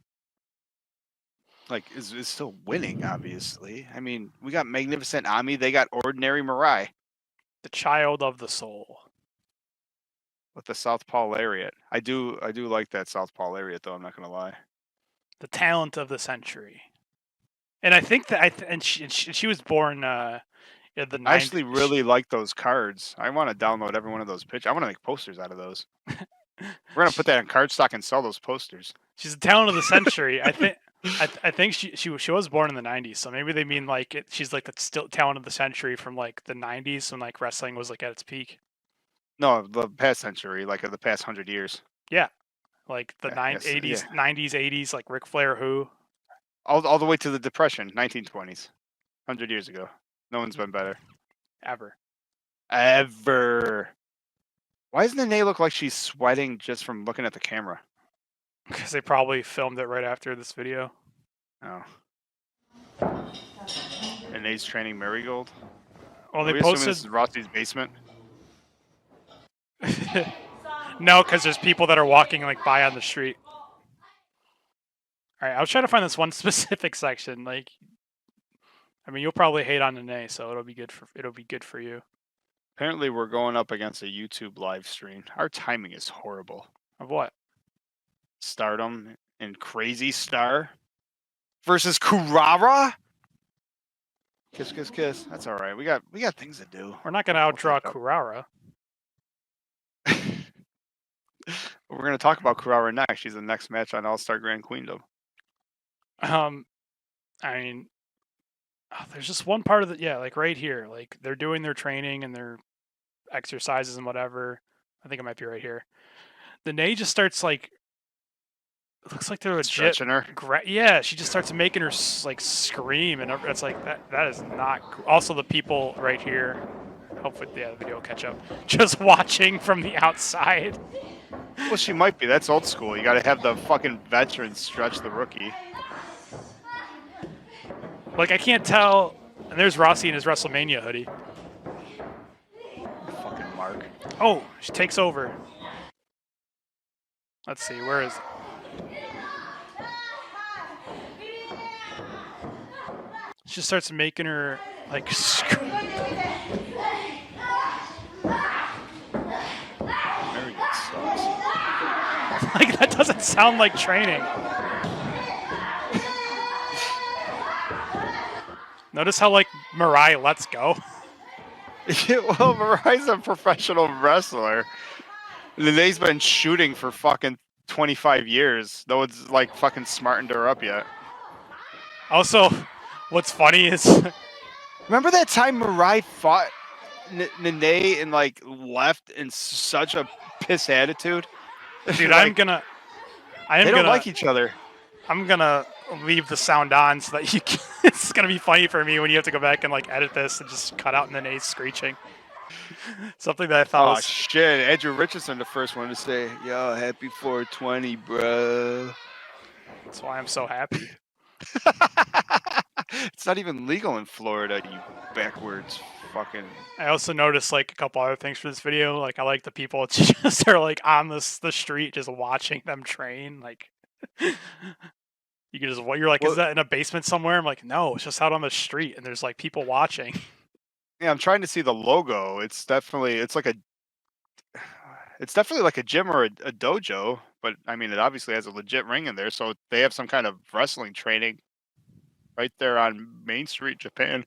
S1: still winning, obviously. I mean, we got Magnificent Ami, they got Ordinary Mirai
S2: The child of the soul.
S1: with the Southpaw Lariat. I do like that Southpaw Lariat though, I'm not gonna lie.
S2: The talent of the century. And I think that she was born in the 90s.
S1: I actually really like those cards. I want to download every one of those pictures. I want to make posters out of those. We're gonna put that in cardstock and sell those posters.
S2: She's the talent of the century. I think she was born in the 90s, so maybe they mean like she's like the still talent of the century from like the 90s when like wrestling was like at its peak.
S1: No, the past century, like the past 100 years.
S2: Yeah, like the
S1: Yeah,
S2: 80s,
S1: yes,
S2: 90s, 80s, like Ric Flair, who
S1: All the way to the Depression, 1920s, 100 years ago. No one's been better.
S2: ever.
S1: Ever. Why doesn't Nae look like she's sweating just from looking at the camera?
S2: Because they probably filmed it right after this video.
S1: Oh. And Nae's training Merigold?
S2: Well,
S1: Are
S2: they
S1: we assuming
S2: posted.
S1: this is Rossi's basement?
S2: No, because there's people that are walking like by on the street. All right, I was trying to find this one specific section. Like, I mean, you'll probably hate on Nene, so it'll be good for you.
S1: Apparently, we're going up against a YouTube live stream. Our timing is horrible.
S2: Of what?
S1: Stardom and Crazy Star versus Kurara. Kiss, kiss, kiss. That's all right. We got things to do.
S2: We're not gonna outdraw
S1: take
S2: Kurara.
S1: We're gonna talk about Kurara next. She's the next match on All Star Grand Queendom.
S2: I mean, there's just one part of like right here, like they're doing their training and their exercises and whatever. I think it might be right here. The Nae just starts like, it looks like they're legit.
S1: Stretching her.
S2: Yeah, she just starts making her like scream, and it's like that is not cool. Also, the people right here, hopefully the video will catch up, just watching from the outside.
S1: Well, she might be. That's old school. You got to have the fucking veteran stretch the rookie.
S2: Like, I can't tell. And there's Rossi in his WrestleMania hoodie.
S1: Fucking Mark.
S2: Oh, she takes over. Let's see, where is it? She just starts making her, like,
S1: Merigold sucks.
S2: like, that doesn't sound like training. Notice how, like, Mirai lets go.
S1: Yeah, well, Mirai's a professional wrestler. Nene's been shooting for fucking 25 years. No one's, like, fucking smartened her up yet.
S2: Also, what's funny is...
S1: Remember that time Mirai fought Nene and, like, left in such a piss attitude?
S2: Dude,
S1: Like,
S2: they
S1: don't like each other.
S2: I'm gonna leave the sound on so that you can, it's gonna be funny for me when you have to go back and like edit this and just cut out Nene's screeching. Something that I thought
S1: Oh
S2: was
S1: shit, Andrew Richardson, the first one to say, yo, happy 420, bro.
S2: that's why I'm so happy.
S1: It's not even legal in Florida, you backwards fucking.
S2: I also noticed like a couple other things for this video. Like I like the people just are like on the street just watching them train. Like you can just you're like,
S1: Well-
S2: is that in a basement somewhere? I'm like, no, it's just out on the street, and there's like people watching.
S1: Yeah, I'm trying to see the logo. It's definitely like a gym or a dojo, but I mean, it obviously has a legit ring in there, so they have some kind of wrestling training right there on Main Street, Japan.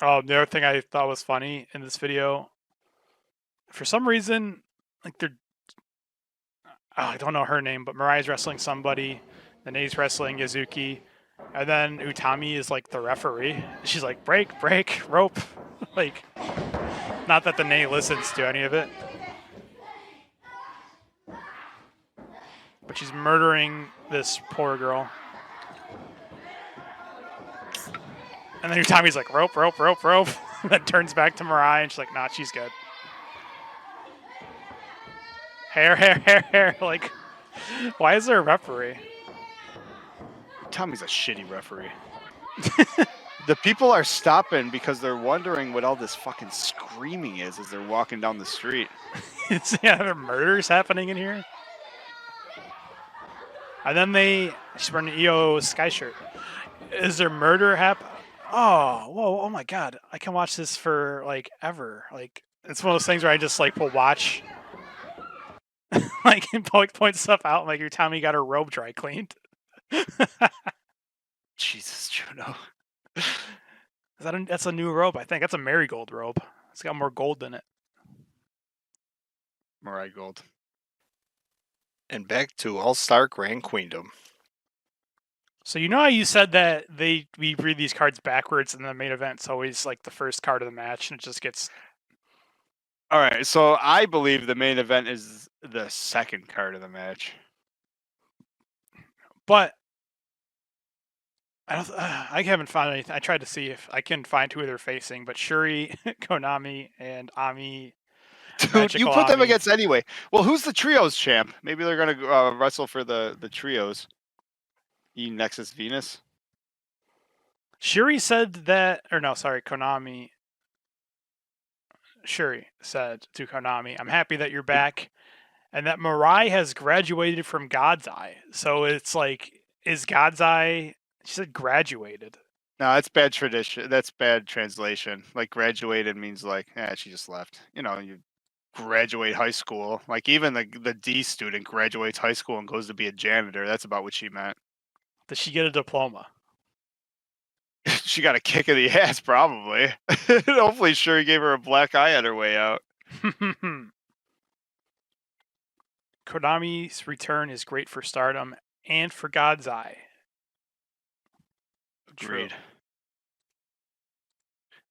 S2: Oh, the other thing I thought was funny in this video, for some reason, like I don't know her name, but Mariah's wrestling somebody, then Nate's wrestling Yazuki, and then Utami is like the referee. She's like, break, rope. Like, not that the Nate listens to any of it. But she's murdering this poor girl. And then Utami's like, rope. Then turns back to Mariah, and she's like, nah, she's good. Hair. Like, why is there a referee?
S1: Tommy's a shitty referee. The people are stopping because they're wondering what all this fucking screaming is as they're walking down the street.
S2: Yeah, there are murders happening in here. And then she's wearing an EO Sky shirt. Is there murder happen? Oh, whoa, oh my god. I can watch this for, like, ever. Like, it's one of those things where I just, like, will watch, like, and point stuff out, like, your Tommy got her robe dry cleaned.
S1: Jesus, Juno.
S2: That's a new robe, I think. That's a Merigold robe. It's got more gold in it.
S1: Merigold.
S8: And back to All Star Grand Queendom.
S2: So you know how you said that we read these cards backwards and the main event's always like the first card of the match and it just gets...
S1: All right, so I believe the main event is the second card of the match.
S2: But I haven't found anything. I tried to see if I can find who they're facing, but Shuri, Konami, and Ami...
S1: Dude, you put them
S2: Ami.
S1: against anyway. Well, who's the trios champ? Maybe they're going to wrestle for the trios. Nexus Venus.
S2: Shuri said that, or no, sorry, Konami. Shuri said to Konami, I'm happy that you're back, and that Mirai has graduated from God's Eye. So it's like, is God's Eye, she said graduated.
S1: No, that's bad tradition. That's bad translation. Like graduated means like, she just left. You know, you graduate high school. Like even the D student graduates high school and goes to be a janitor. That's about what she meant.
S2: Does she get a diploma?
S1: She got a kick in the ass, probably. Hopefully, Shuri gave her a black eye on her way out.
S2: Konami's return is great for Stardom and for God's Eye.
S1: Agreed.
S2: True.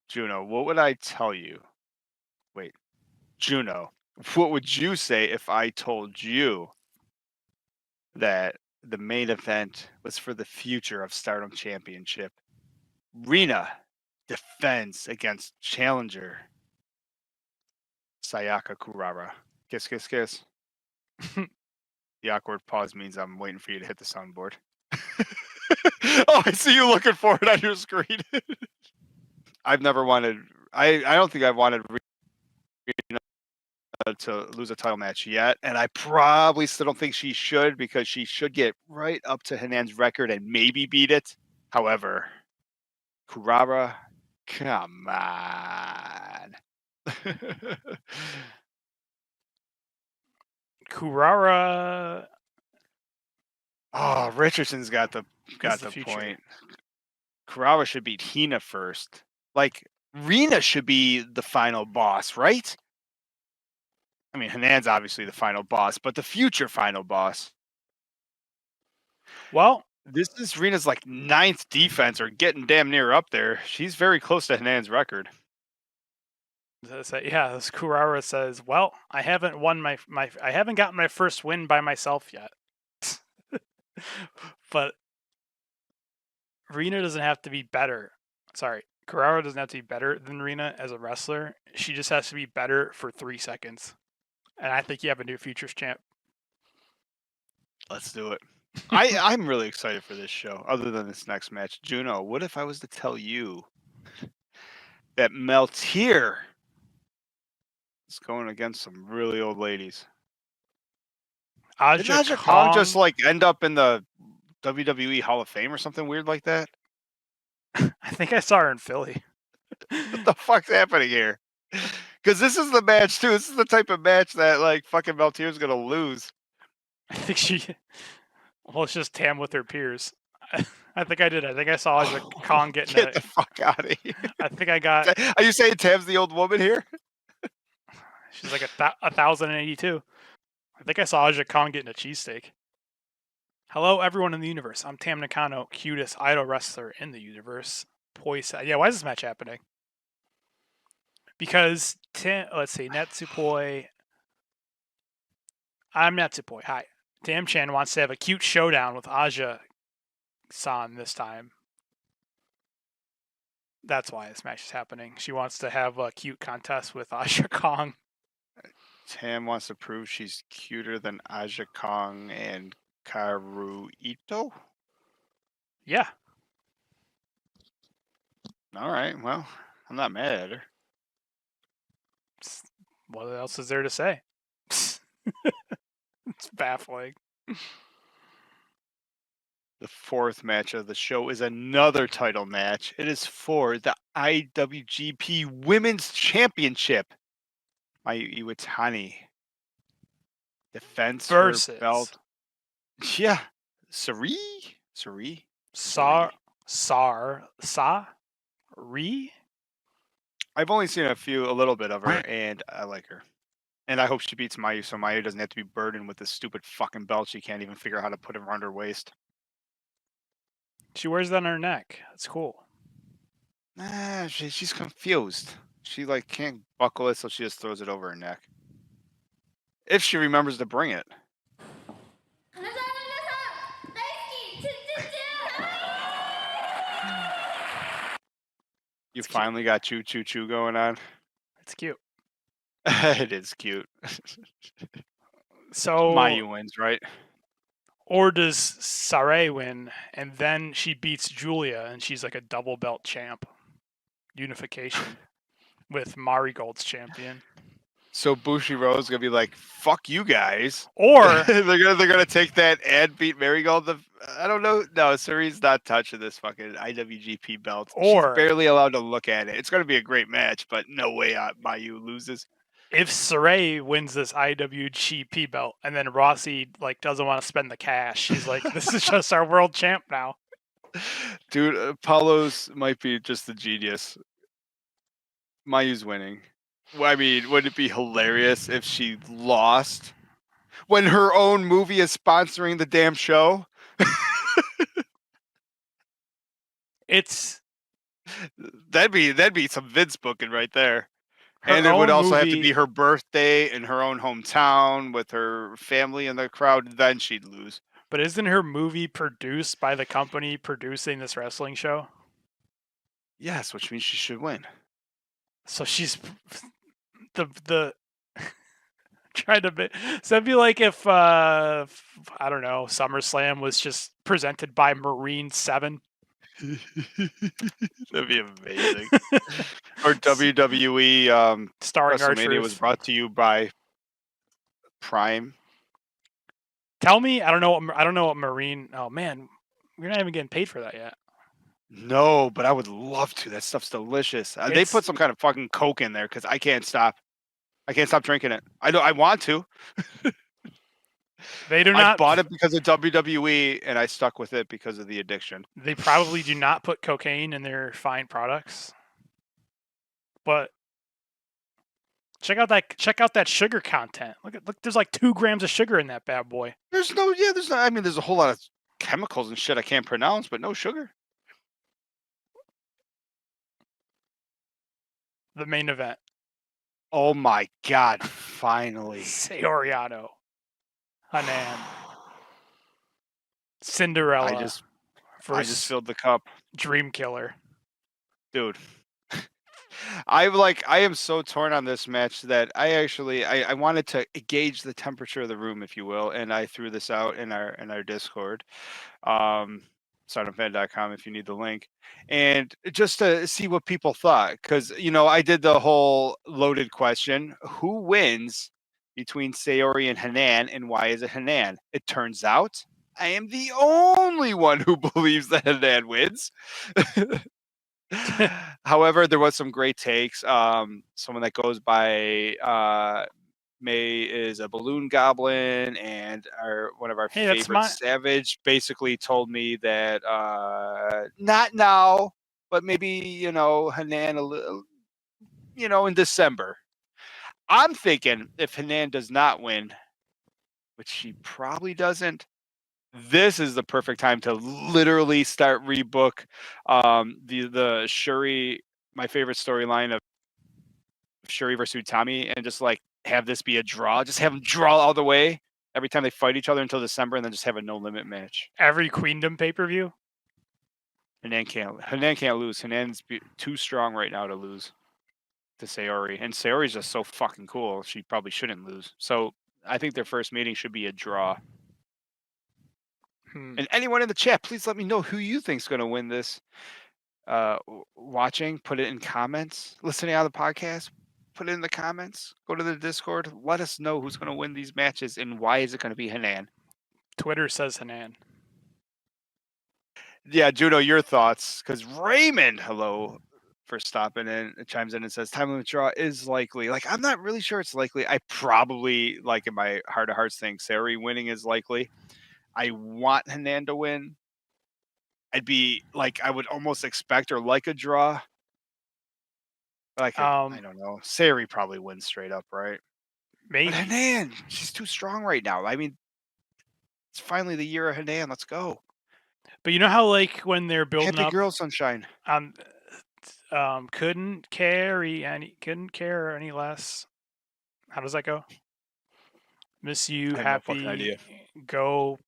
S1: Juno, what would I tell you? Wait, Juno, what would you say if I told you that the main event was for the future of Stardom Championship? Rina defends against challenger Sayaka Kurara. Kiss, kiss, kiss. The awkward pause means I'm waiting for you to hit the soundboard. Oh, I see you looking for it on your screen. I've never wanted... I don't think I've wanted Rina to lose a title match yet, and I probably still don't think she should, because she should get right up to Hanan's record and maybe beat it. However, Kurara, come on.
S2: Kurara.
S1: Oh, Richardson's got the
S2: future.
S1: point. Kurara should beat Hina first. Like, Rina should be the final boss, right? I mean, Hanan's obviously the final boss, but the future final boss.
S2: Well,
S1: this is Rina's like 9th defense, or getting damn near up there. She's very close to Hanan's record.
S2: Yeah, this Kurara says, "Well, I haven't won I haven't gotten my first win by myself yet." But Rina doesn't have to be better. Sorry, Kurara doesn't have to be better than Rina as a wrestler. She just has to be better for 3 seconds. And I think you have a new futures champ.
S1: Let's do it. I'm really excited for this show, other than this next match. Juno, what if I was to tell you that Meltier is going against some really old ladies. Did
S2: Aja
S1: Aja Kong just
S2: Kong.
S1: like end up in the WWE Hall of Fame or something weird like that?
S2: I think I saw her in Philly.
S1: What the fuck's happening here? Because this is the match too. This is the type of match that like fucking Meltier's gonna lose.
S2: I think she. Well, it's just Tam with her peers. I think I did. I think I saw Aja Kong getting
S1: Get the fuck out of here.
S2: I think I got.
S1: Are you saying Tam's the old woman here?
S2: She's like 1,082. I think I saw Aja Kong getting a cheesesteak. Hello, everyone in the universe. I'm Tam Nakano, cutest idol wrestler in the universe. Poi. Yeah, why is this match happening? Because let's see, Natsupoi. I'm Natsupoi. Hi. Tam Chan wants to have a cute showdown with Aja-san this time. That's why this match is happening. She wants to have a cute contest with Aja Kong.
S1: Tam wants to prove she's cuter than Aja Kong and Karu Ito.
S2: Yeah.
S1: All right. Well, I'm not mad at her.
S2: What else is there to say? It's baffling.
S1: The fourth match of the show is another title match. It is for the IWGP Women's Championship. Mayu Iwatani defends
S2: Versus
S1: her belt. Yeah, Sari. I've only seen a little bit of her, and I like her. And I hope she beats Mayu, so Mayu doesn't have to be burdened with this stupid fucking belt she can't even figure out how to put around her waist.
S2: She wears that on her neck. That's cool.
S1: Nah, she's confused. She like can't buckle it, so she just throws it over her neck. If she remembers to bring it. You finally got Choo Choo Choo going on.
S2: It's cute.
S1: It is cute.
S2: So
S1: Mayu wins, right?
S2: Or does Saray win, and then she beats Julia, and she's like a double belt champ. Unification with Merigold's champion.
S1: So Bushiroad's gonna be like, "Fuck you guys,"
S2: or
S1: they're gonna take that and beat Merigold. I don't know. No, Sari's not touching this fucking IWGP belt.
S2: Or
S1: she's barely allowed to look at it. It's gonna be a great match, but no way Mayu loses.
S2: If Saray wins this IWGP belt, and then Rossi like doesn't want to spend the cash, she's like, "This is just our world champ now."
S1: Dude, Paulo's might be just a genius. Mayu's winning. I mean, would it be hilarious if she lost when her own movie is sponsoring the damn show? That'd be some Vince booking right there. And it would also have to be her birthday in her own hometown with her family in the crowd. Then she'd lose.
S2: But isn't her movie produced by the company producing this wrestling show?
S1: Yes, which means she should win.
S2: So she's the trying to be. So it'd be like if I don't know, SummerSlam was just presented by Marine 7.
S1: That'd be amazing. Or WWE
S2: starring
S1: WrestleMania was brought to you by Prime.
S2: Tell me, I don't know what Marine. Oh man, we're not even getting paid for that yet.
S1: No, but I would love to. That stuff's delicious. They put some kind of fucking Coke in there because I can't stop. I can't stop drinking it. I want to.
S2: They do not.
S1: I bought it because of WWE, and I stuck with it because of the addiction.
S2: They probably do not put cocaine in their fine products. But check out that sugar content. Look, there's like 2 grams of sugar in that bad boy.
S1: There's I mean, there's a whole lot of chemicals and shit I can't pronounce, but no sugar.
S2: The main event.
S1: Oh my God! Finally,
S2: Sayoriano, Hanan, Cinderella.
S1: I just filled the cup.
S2: Dream Killer,
S1: dude. I am so torn on this match that I wanted to gauge the temperature of the room, if you will, and I threw this out in our Discord. StardomFan.com if you need the link, and just to see what people thought, because I did the whole loaded question: who wins between Sayori and Hanan, and why is it Hanan? It turns out I am the only one who believes that Hanan wins. However, there was some great takes. Someone that goes by May is a balloon goblin, and one of our
S2: Hey, that's
S1: favorite Savage basically told me that not now, but maybe Hanan a little, in December. I'm thinking if Hanan does not win, which she probably doesn't, this is the perfect time to literally start rebook the Shuri, my favorite storyline of Shuri versus Utami, and just like have this be a draw. Just have them draw all the way every time they fight each other until December, and then just have a no limit match.
S2: Every Queendom pay-per-view.
S1: Hanan can't lose. Hanan's too strong right now to lose to Sayori, and Sayori's just so fucking cool. She probably shouldn't lose. So I think their first meeting should be a draw. And anyone in the chat, please let me know who you think's going to win this. Watching, put it in comments. Listening on the podcast, put it in the comments. Go to the Discord. Let us know who's going to win these matches and why is it going to be Hanan.
S2: Twitter says Hanan.
S1: Yeah, Juno, your thoughts? Because Raymond, hello, for stopping in, chimes in and says time limit draw is likely. Like, I'm not really sure it's likely. I probably, like in my heart of hearts, think Sayori winning is likely. I want Hanan to win. I'd be like, I would almost expect or like a draw. Like, I don't know. Sayori probably wins straight up, right?
S2: Maybe.
S1: But Hanan, she's too strong right now. I mean, it's finally the year of Hanan. Let's go.
S2: But you know how, like, when they're building
S1: Happy
S2: up,
S1: girl, sunshine.
S2: couldn't care any less. How does that go? Miss you, happy, go,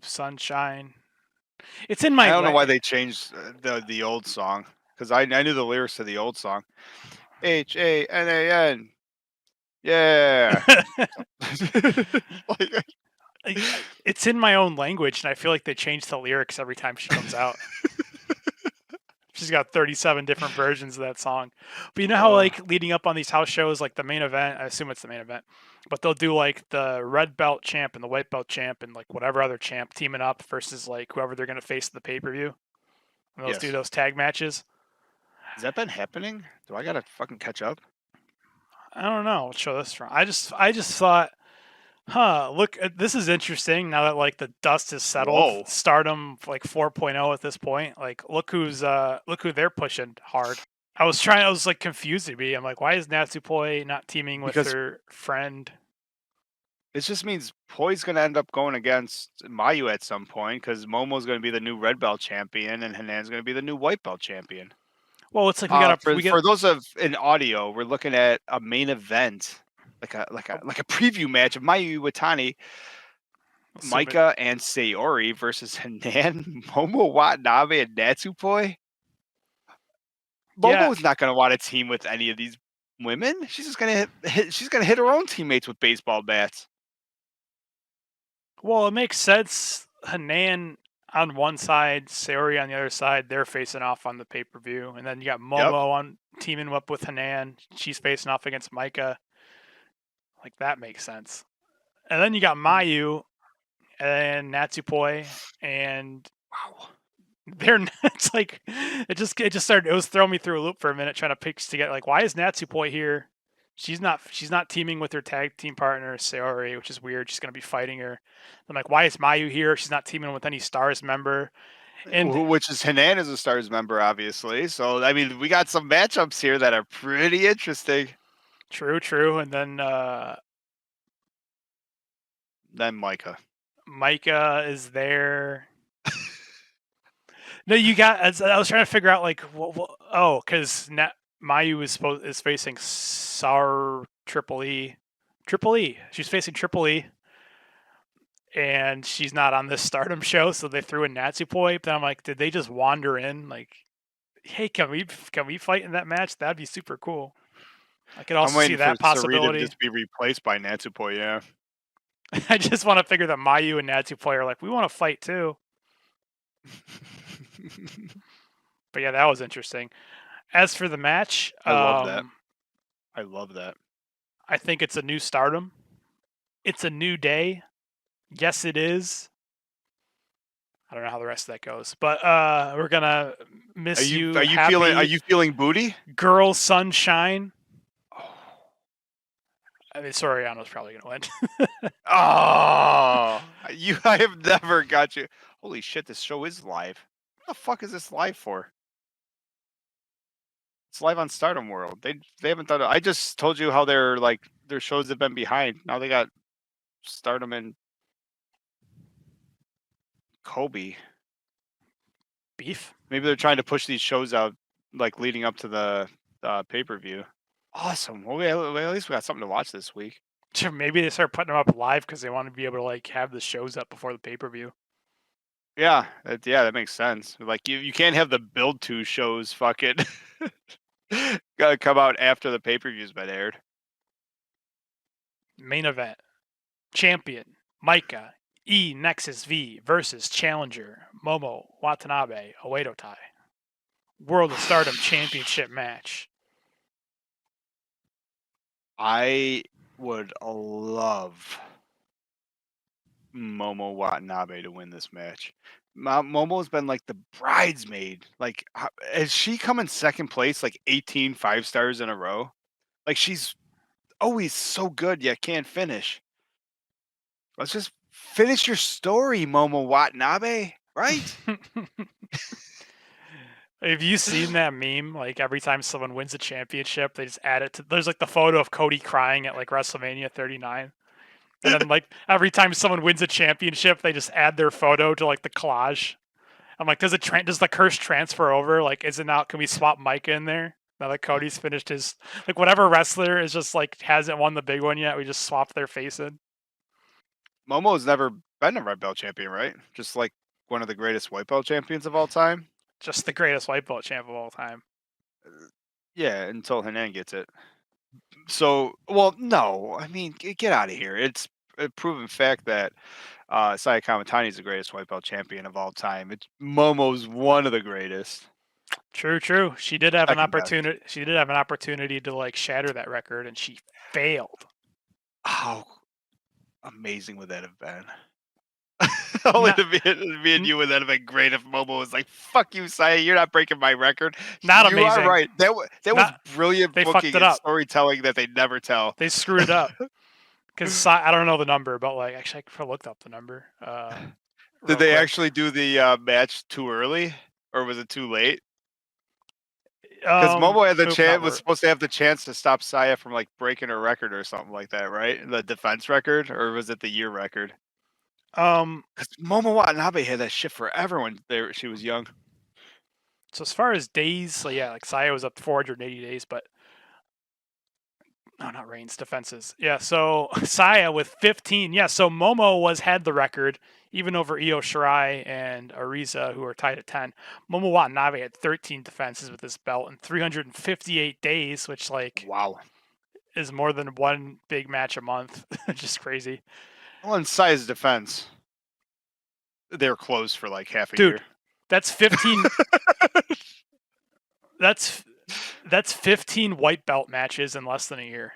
S2: sunshine. It's in my.
S1: I don't know why they changed the old song, because I knew the lyrics to the old song. Hanan. Yeah. Like,
S2: it's in my own language, and I feel like they change the lyrics every time she comes out. She's got 37 different versions of that song. But you know how, like, leading up on these house shows, like the main event, I assume it's the main event, but they'll do like the red belt champ and the white belt champ and like whatever other champ teaming up versus like whoever they're going to face in the pay-per-view. And they'll do those tag matches.
S1: Has that been happening? Do I got to fucking catch up?
S2: I don't know what show this is from. I just thought, look, this is interesting now that like the dust has settled.
S1: Whoa.
S2: Stardom like 4.0 at this point. Like look who they're pushing hard. I was like confused to me. I'm like, why is Natsupoi not teaming with her friend?
S1: It just means Poi's going to end up going against Mayu at some point, because Momo's going to be the new red belt champion and Hanan's going to be the new white belt champion.
S2: Well, it's like we got
S1: for those in audio, we're looking at a main event, like a preview match of Mayu Iwatani, Micah and Sayori versus Hanan, Momo Watanabe, and Natsupoi. Momo's not going to want to team with any of these women. She's just going to hit her own teammates with baseball bats.
S2: Well, it makes sense. Hanan on one side, Sayori on the other side. They're facing off on the pay-per-view, and then you got Momo on teaming up with Hanan. She's facing off against Micah. Like, that makes sense. And then you got Mayu and Natsupoi, and it's like it was throwing me through a loop for a minute trying to piece together, like, why is Natsupoi here? She's not teaming with her tag team partner Sayori, which is weird. She's gonna be fighting her. I'm like, why is Mayu here? She's not teaming with any Stars member. And
S1: which is Hanan is a Stars member, obviously. So I mean, we got some matchups here that are pretty interesting.
S2: True. And then
S1: Micah.
S2: Micah is there. No, you got. I was trying to figure out like, because Mayu is facing Triple E. She's facing Triple E, and she's not on this Stardom show, so they threw in Natsupoi. But then I'm like, did they just wander in? Like, hey, can we fight in that match? That'd be super cool. I could also see that possibility.
S1: Just be replaced by Natsupoi, yeah.
S2: I just want to figure that Mayu and Natsupoi are like, we want to fight too. But yeah, that was interesting. As for the match,
S1: I love that. I love that.
S2: I think it's a new Stardom. It's a new day. Yes, it is. I don't know how the rest of that goes, but we're gonna miss
S1: Are you
S2: Happy
S1: feeling booty?
S2: Girl Sunshine. I mean, Soriano's probably gonna win.
S1: Oh, I have never got you. Holy shit, this show is live. What the fuck is this live for? It's live on Stardom World. They haven't done it. I just told you how their shows have been behind. Now they got Stardom and Kobe.
S2: Beef.
S1: Maybe they're trying to push these shows out like leading up to the pay-per-view. Awesome. Well, at least we got something to watch this week.
S2: Maybe they start putting them up live because they want to be able to like have the shows up before the pay-per-view.
S1: Yeah, that makes sense. Like you can't have the build to shows fucking gotta come out after the pay-per-view's been aired.
S2: Main event. Champion Micah E Nexus V versus Challenger Momo Watanabe Oedo Tai. World of Stardom Championship match.
S1: I would love Momo Watanabe to win this match. Momo's been like the bridesmaid. Like, has she come in second place like 18 5-stars in a row? Like, she's always so good yet can't finish. Let's just finish your story, Momo Watanabe, right?
S2: Have you seen that meme? Like every time someone wins a championship, they just add it to. There's like the photo of Cody crying at like WrestleMania 39, and then like every time someone wins a championship, they just add their photo to like the collage. I'm like, does the curse transfer over? Like, is it now? Can we swap Micah in there now that Cody's finished his like whatever wrestler is just like hasn't won the big one yet? We just swap their face in.
S1: Momo's never been a red belt champion, right? Just like one of the greatest white belt champions of all time.
S2: Just the greatest white belt champ of all time.
S1: Yeah, until Hanan gets it. So, well, no. I mean, get out of here. It's a proven fact that Saya Kamitani is the greatest white belt champion of all time. Momo's one of the greatest.
S2: True. She did have an
S1: Second best.
S2: opportunity. She did have an opportunity to like shatter that record, and she failed.
S1: How amazing would that have been? Only to me and you would that have been great if Momo was like, "Fuck you, Saya, you're not breaking my record."
S2: Not
S1: you
S2: amazing.
S1: are right. That was brilliant
S2: they
S1: booking
S2: fucked it
S1: and
S2: up.
S1: storytelling that they never tell.
S2: They screwed it up. Because I don't know the number, but like actually I could looked up the number.
S1: Did they actually do the match too early, or was it too late? Because Momo had the chance, was supposed to have the chance to stop Saya from like breaking her record or something like that, right? The defense record, or was it the year record? Because Momo Watanabe had that shit forever when she was young.
S2: So as far as days, so yeah, like Saya was up to 480 days, but no, not reigns, defenses. Yeah, so Saya with 15. Yeah, so Momo had the record, even over Io Shirai and Ariza, who are tied at 10. Momo Watanabe had 13 defenses with this belt in 358 days, which like
S1: wow,
S2: is more than one big match a month. Just crazy.
S1: Well, in Saya's defense, they were closed for like half a
S2: Dude,
S1: year.
S2: That's 15. That's 15 white belt matches in less than a year.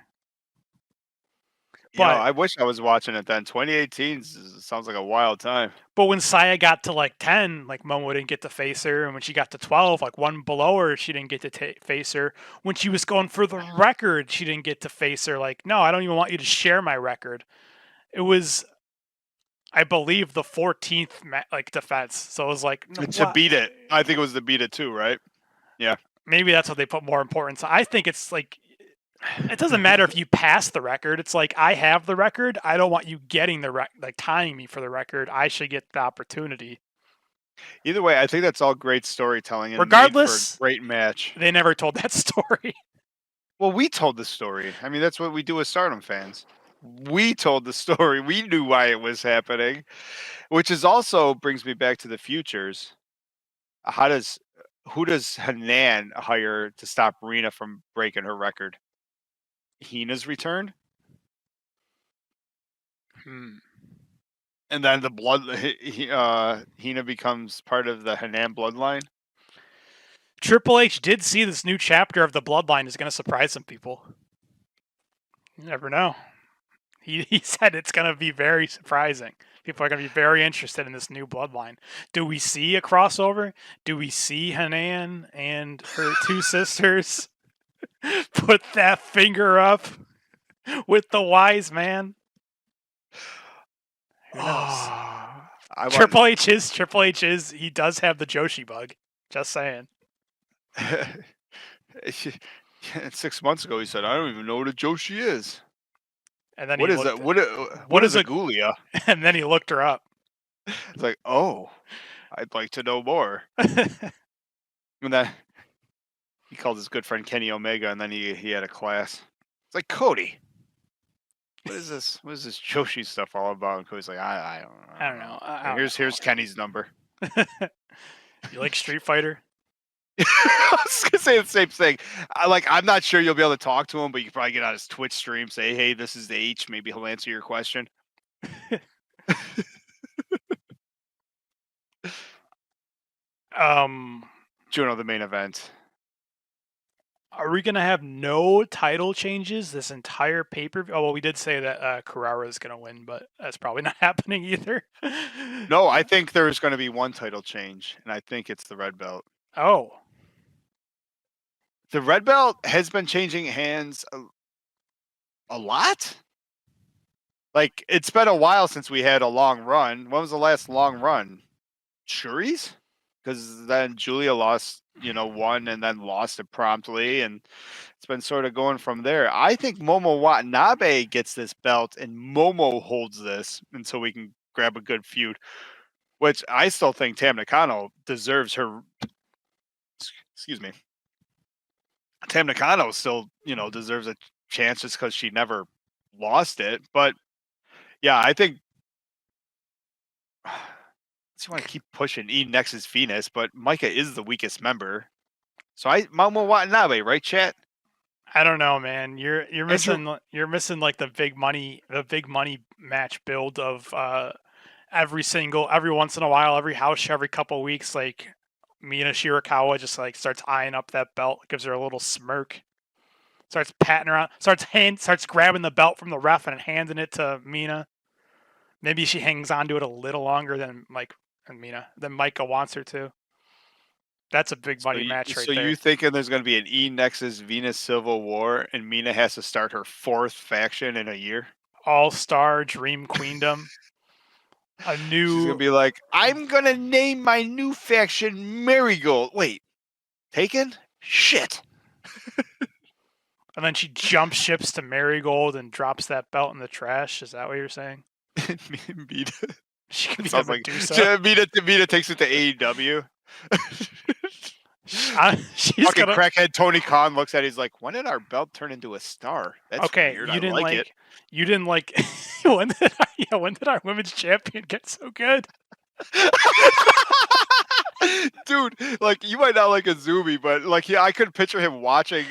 S1: But I wish I was watching it then. 2018 sounds like a wild time.
S2: But when Saya got to like 10, like Momo didn't get to face her, and when she got to 12, like one below her, she didn't get to face her. When she was going for the record, she didn't get to face her. Like, no, I don't even want you to share my record. It was, I believe, the 14th defense. So it was like
S1: to beat it. I think it was to beat it too, right? Yeah.
S2: Maybe that's what they put more importance. I think it's like, it doesn't matter if you pass the record. It's like, I have the record. I don't want you getting the tying me for the record. I should get the opportunity.
S1: Either way, I think that's all great storytelling. And
S2: regardless,
S1: great match.
S2: They never told that story.
S1: Well, we told the story. I mean, that's what we do as Stardom fans. We told the story. We knew why it was happening, which is also brings me back to the futures. Who does Hanan hire to stop Rina from breaking her record? Hina's return? And then the blood, Hina becomes part of the Hanan bloodline.
S2: Triple H did see this new chapter of the Bloodline is going to surprise some people. You never know. He said it's going to be very surprising. People are going to be very interested in this new Bloodline. Do we see a crossover? Do we see Hanan and her two sisters put that finger up with the wise man? Who knows? Triple H is. He does have the Joshi bug. Just saying.
S1: 6 months ago, he said, "I don't even know what a Joshi is."
S2: And then
S1: What
S2: he
S1: is
S2: looked,
S1: that? What is a Gulia?
S2: And then he looked her up.
S1: It's like, oh, I'd like to know more. And then he called his good friend Kenny Omega, and then he had a class. It's like, Cody, what is this? What is this Joshi stuff all about? And Cody's like, I don't know. Here's Kenny's number.
S2: You like Street Fighter?
S1: I was gonna say the same thing. I'm not sure you'll be able to talk to him, but you can probably get on his Twitch stream, say, "Hey, this is the H." Maybe he'll answer your question. Juno, the main event.
S2: Are we gonna have no title changes this entire pay-per-view? Oh well, we did say that Carrara is gonna win, but that's probably not happening either.
S1: No, I think there's going to be one title change, and I think it's the red belt.
S2: Oh.
S1: The red belt has been changing hands a lot. Like, it's been a while since we had a long run. When was the last long run? Shuri's? Because then Julia lost, won and then lost it promptly, and it's been sort of going from there. I think Momo Watanabe gets this belt, and Momo holds this until we can grab a good feud, which I still think Tam Nakano deserves her. Excuse me. Tam Nakano still, deserves a chance just because she never lost it. But yeah, I think you want to keep pushing E Nexus Venus, but Micah is the weakest member. So Momo Watanabe, right, chat?
S2: I don't know, man. You're missing like the big money match build of every once in a while, every house show, every couple of weeks, like Mina Shirakawa just like starts eyeing up that belt, gives her a little smirk, starts patting her out, starts grabbing the belt from the ref and handing it to Mina. Maybe she hangs on to it a little longer than Micah wants her to. That's a big money match right there.
S1: So you thinking there's going to be an E Nexus Venus Civil War and Mina has to start her 4th faction in a year?
S2: All Star Dream Queendom. She's
S1: gonna be like, I'm gonna name my new faction Merigold. Wait, Taken? Shit.
S2: And then she jumps ships to Merigold and drops that belt in the trash. Is that what you're saying?
S1: Mina.
S2: She can be
S1: Mina takes it to AEW. Fucking crackhead Tony Khan looks at it, he's like, when did our belt turn into a star? That's
S2: okay,
S1: weird.
S2: You didn't
S1: like it.
S2: You didn't like when did our women's champion get so good?
S1: Dude, like, you might not like Azumi, but like, I could picture him watching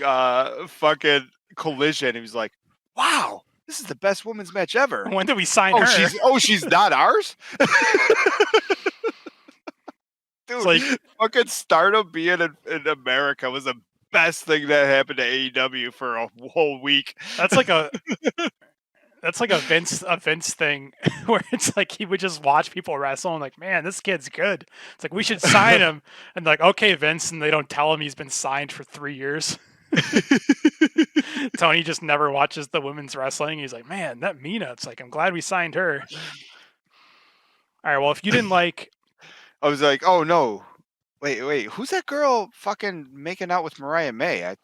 S1: fucking Collision. He was like, wow, this is the best women's match ever.
S2: When did we sign her?
S1: She's not ours? Dude,
S2: like,
S1: fucking Stardom being in America was the best thing that happened to AEW for a whole week.
S2: That's like a Vince thing where it's like he would just watch people wrestle and like, man, this kid's good. It's like, we should sign him. And like, okay, Vince, and they don't tell him he's been signed for 3 years. Tony just never watches the women's wrestling. He's like, man, that Mina. It's like, I'm glad we signed her. All right, well, if you didn't like...
S1: I was like, oh no, wait, who's that girl fucking making out with Mariah May?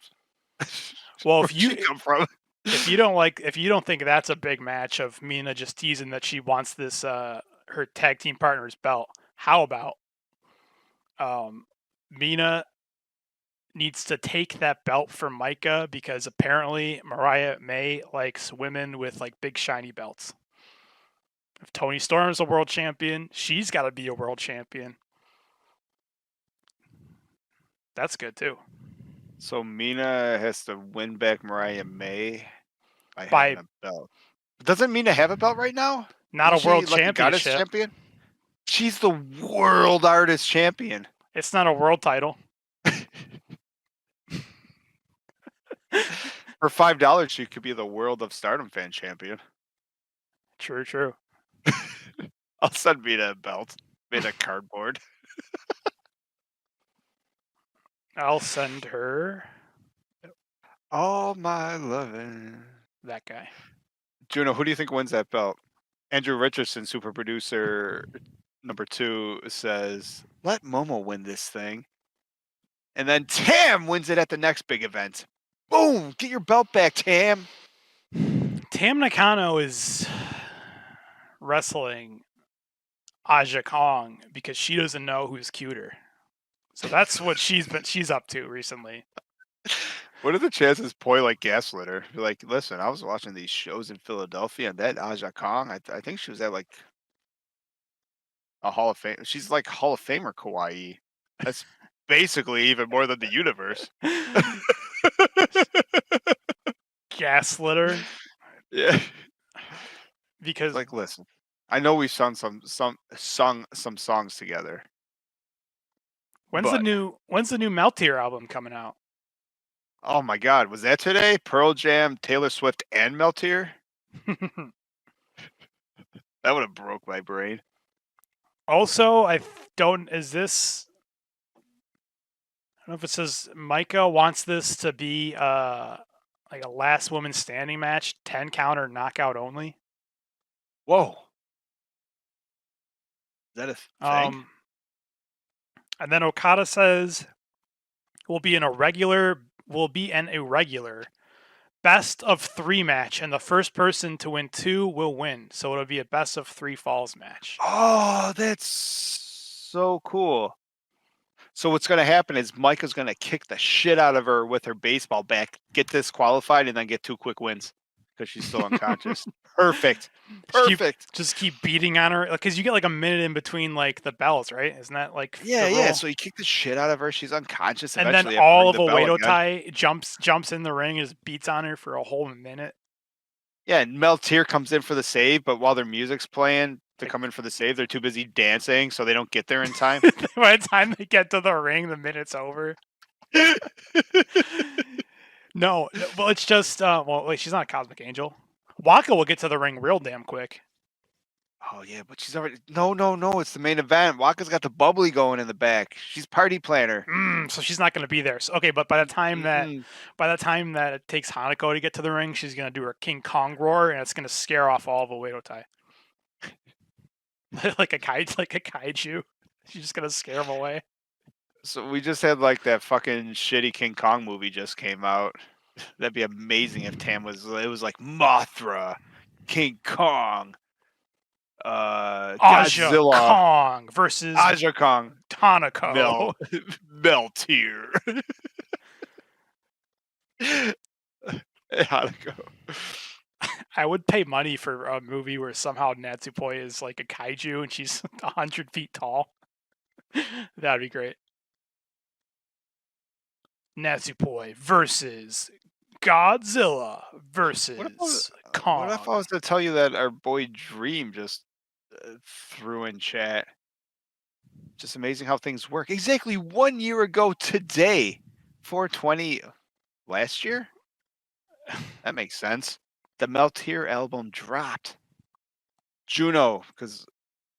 S2: Well,
S1: where'd she come from?
S2: If you don't think that's a big match of Mina just teasing that she wants this her tag team partner's belt, how about Mina needs to take that belt from Micah because apparently Mariah May likes women with like big shiny belts. If Toni Storm's a world champion, she's got to be a world champion. That's good too.
S1: So Mina has to win back Mariah May by having a belt. Doesn't Mina have a belt right now?
S2: Not
S1: Isn't
S2: a world
S1: she, like, a goddess
S2: championship.
S1: champion? She's the world artist champion.
S2: It's not a world title.
S1: For $5, she could be the World of Stardom fan champion.
S2: True.
S1: I'll send Vita a belt made of cardboard.
S2: I'll send her
S1: All my loving.
S2: that guy.
S1: Juno, who do you think wins that belt? Andrew Richardson, super producer number 2, says, let Momo win this thing. And then Tam wins it at the next big event. Boom! Get your belt back, Tam.
S2: Tam Nakano is wrestling Aja Kong because she doesn't know who's cuter. So that's what she's up to recently.
S1: What are the chances Poi like gaslit her? Be like, listen, I was watching these shows in Philadelphia, and that Aja Kong, I think she was at like a Hall of Fame. She's like Hall of Famer Kawaii. That's basically even more than the universe.
S2: Gaslit her
S1: Yeah.
S2: because
S1: Like, listen, I know we've sung some songs together.
S2: when's the
S1: but-
S2: new Meltier album coming out?
S1: Oh my God, was that today? Pearl Jam, Taylor Swift, and Meltier? That would have broke my brain.
S2: Also, is this? I don't know if it says Micah wants this to be like a last woman standing match, 10 count or knockout only.
S1: Whoa. Is that a thing?
S2: And then Okada says will be an irregular best of 3 match, and the first person to win 2 will win. So it'll be a best of 3 falls match.
S1: Oh, that's so cool. So what's going to happen is Micah's going to kick the shit out of her with her baseball bat, get disqualified, and then get 2 quick wins because she's still unconscious. Perfect.
S2: Just keep beating on her because you get like a minute in between like the bells, right? Isn't that like
S1: Yeah,
S2: the
S1: yeah.
S2: rule?
S1: So you kick the shit out of her. She's unconscious.
S2: And
S1: Eventually
S2: then
S1: you have to
S2: all
S1: ring
S2: of
S1: the bell
S2: Oedo
S1: again.
S2: Tai jumps in the ring and just beats on her for a whole minute.
S1: Yeah, and Meltier comes in for the save, but while their music's playing to come in for the save, they're too busy dancing, so they don't get there in time.
S2: By the time they get to the ring, the minute's over. No, well, it's just wait, she's not a Cosmic Angel. Waka will get to the ring real damn quick.
S1: Oh yeah, but she's already no. It's the main event. Waka's got the bubbly going in the back. She's party planner.
S2: So she's not going to be there. So, okay, but by the time that it takes Hanako to get to the ring, she's going to do her King Kong roar, and it's going to scare off all of Oedo Tai. like a kaiju. She's just going to scare them away.
S1: So we just had like that fucking shitty King Kong movie just came out. That'd be amazing if Tam was. It was like Mothra, King Kong,
S2: Aja
S1: Godzilla,
S2: Kong versus
S1: Aja Kong,
S2: Hanako.
S1: Meltier. Hanako.
S2: I would pay money for a movie where somehow Natsupoi is like a kaiju and she's 100 feet tall. That'd be great. Natsupoi versus Godzilla versus Kong.
S1: What if I was to tell you that our boy Dream just threw in chat? Just amazing how things work. Exactly 1 year ago today, 4/20 last year. That makes sense. The Meltier album dropped. Juno, because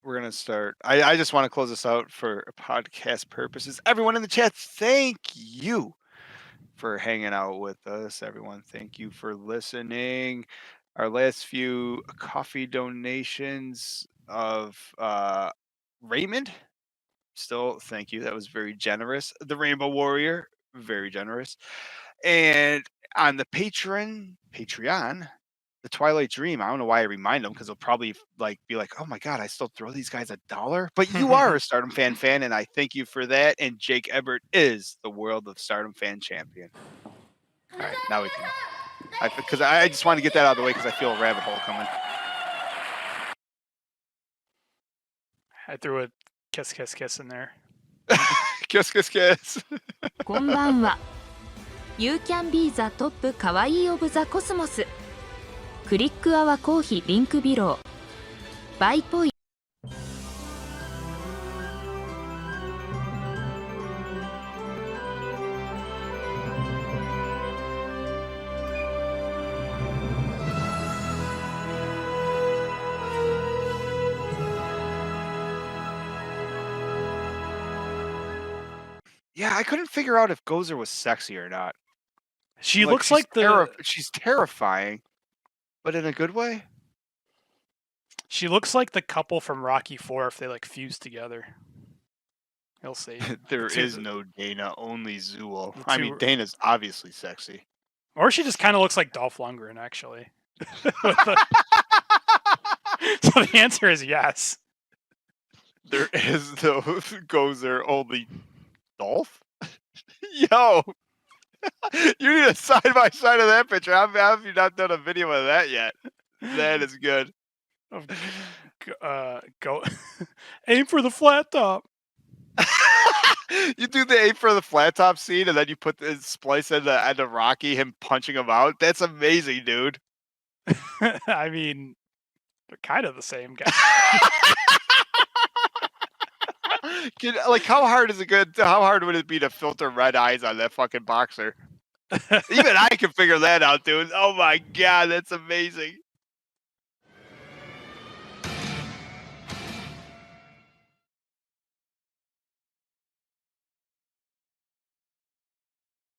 S1: we're gonna start. I just want to close this out for podcast purposes. Everyone in the chat, thank you for hanging out with us. Everyone, thank you for listening. Our last few coffee donations of Raymond. Still, thank you. That was very generous. The Rainbow Warrior, very generous. And on the Patreon, the Twilight Dream. I don't know why I remind them because they'll probably be like, "Oh my God, I still throw these guys $1." But you are a Stardom fan, and I thank you for that. And Jake Ebert is the World of Stardom fan champion. All right, now we can. Because I just want to get that out of the way because I feel a rabbit hole coming.
S2: I threw a kiss in there.
S1: Kiss, kiss, kiss.
S6: こんばんは You can be the top カワイイ of the cosmos クリックアワコーヒーリンクビローバイポイ
S1: Yeah, I couldn't figure out if Gozer was sexy or not.
S2: She looks like
S1: she's terrifying, but in a good way.
S2: She looks like the couple from Rocky 4 if they like fuse together. You'll see.
S1: There is no Dana, only Zool. I mean, Dana's obviously sexy.
S2: Or she just kind of looks like Dolph Lundgren, actually. So the answer is yes.
S1: There is no Gozer, only Dolph? Yo! You need a side-by-side of that picture. How have you not done a video of that yet? That is good.
S2: Go aim for the flat top.
S1: You do the aim for the flat top scene, and then you put the splice into Rocky, him punching him out. That's amazing, dude.
S2: I mean, they're kind of the same guy.
S1: Like, how hard would it be to filter red eyes on that fucking boxer? Even I can figure that out, dude. Oh my god, that's amazing.